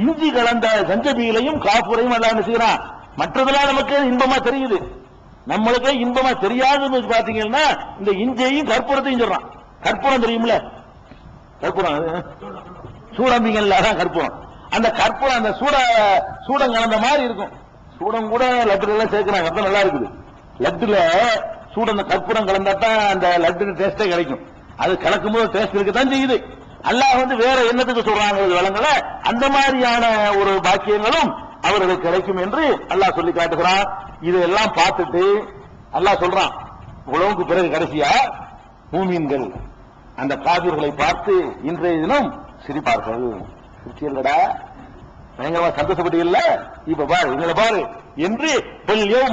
இஞ்சி கலந்த சஞ்சபியிலையும் காப்பூரையும் எல்லாம் என்ன செய்யறான். மற்றதெல்லாம் நமக்கு இன்பமா தெரியுது, நம்மளுக்கே இன்பமா தெரியாதுன்னு பாத்தீங்கன்னா இந்த இஞ்சியையும் கற்பூரத்தையும் சொல்றான். கற்பூரம் தெரியுமில்ல, கற்பூரம் சூடம்பிங்கல்ல, அதான் கற்பூரம். அந்த கற்பூரம் அந்த சூடம் கலந்த மாதிரி இருக்கும். சூடம் கூட லட்டுல எல்லாம் சேர்க்கிறாங்க, அப்ப நல்லா இருக்குது. லட்டுல சூடம் கற்பூரம் கலந்தாத்தான் அந்த லட்டு டேஸ்டே கிடைக்கும். அது கலக்கும் போது டேஸ்ட் இருக்குதான் செய்யுது. அல்லாஹ் வந்து வேற என்னத்துக்கு சொல்றாங்க வளங்கள, அந்த மாதிரியான ஒரு பாக்கியங்களும் அவர்களுக்கு கிடைக்கும் என்று அல்லாஹ் சொல்லி காட்டுகிறான். இதெல்லாம் பார்த்துட்டு அல்லாஹ் சொல்றான், உலகுக்கு பிறகு கடைசியா மூமின்கள் அந்த காபிர்களை பார்த்து இன்றைய தினம் சிரிப்பார்கள். சிரிச்சீர்களடா, பயங்கரமா சந்தோஷப்பட்டு இல்ல, இப்ப பாரு எங்களை பாரு என்று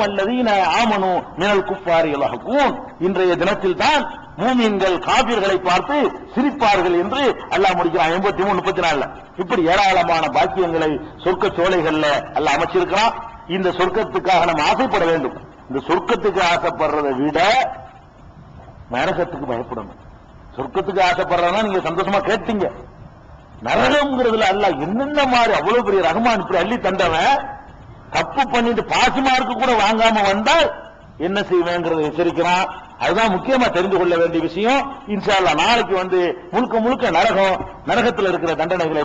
அல்லதீன ஆமனு மினல் குஃபாரி யல்ஹகூன், இன்றைய தினத்தில் தான் மூமின்கள் காபிர்களை பார்த்து சிரிப்பார்கள் என்று அல்லாஹ் முடிக்கிறான். 83, 34 இப்படி ஏராளமான பாக்கியங்களை சொர்க்க சோலைகள்ல அல்லாஹ் அமைச்சிருக்கிறான். இந்த சொர்க்கத்துக்காக நம்ம ஆசைப்பட வேண்டும். இந்த சொர்க்கத்துக்கு ஆசைப்படுறதை விட நரகத்துக்கு பயப்படணும். சொர்க்கத்துக்கு ஆசைப்படுறதா நீங்க சந்தோஷமா கேட்டீங்க. நரகம்ங்கிறதுல அல்லாஹ் என்னென்ன மாதிரி அவ்வளவு பெரிய ரஹ்மான் இப்படி அள்ளி தந்தவன், தப்பு பண்ணிட்டு பாஸ் மார்க்கு கூட வாங்காம வந்தால் என்ன செய்வேங்கிறத எச்சரிக்கிறான். அதுதான் முக்கியமா தெரிந்து கொள்ள வேண்டிய விஷயம். இன்ஷா அல்லாஹ் நாளைக்கு வந்து முழுக்க முழுக்க நரகத்தில் இருக்கிற தண்டனைகளை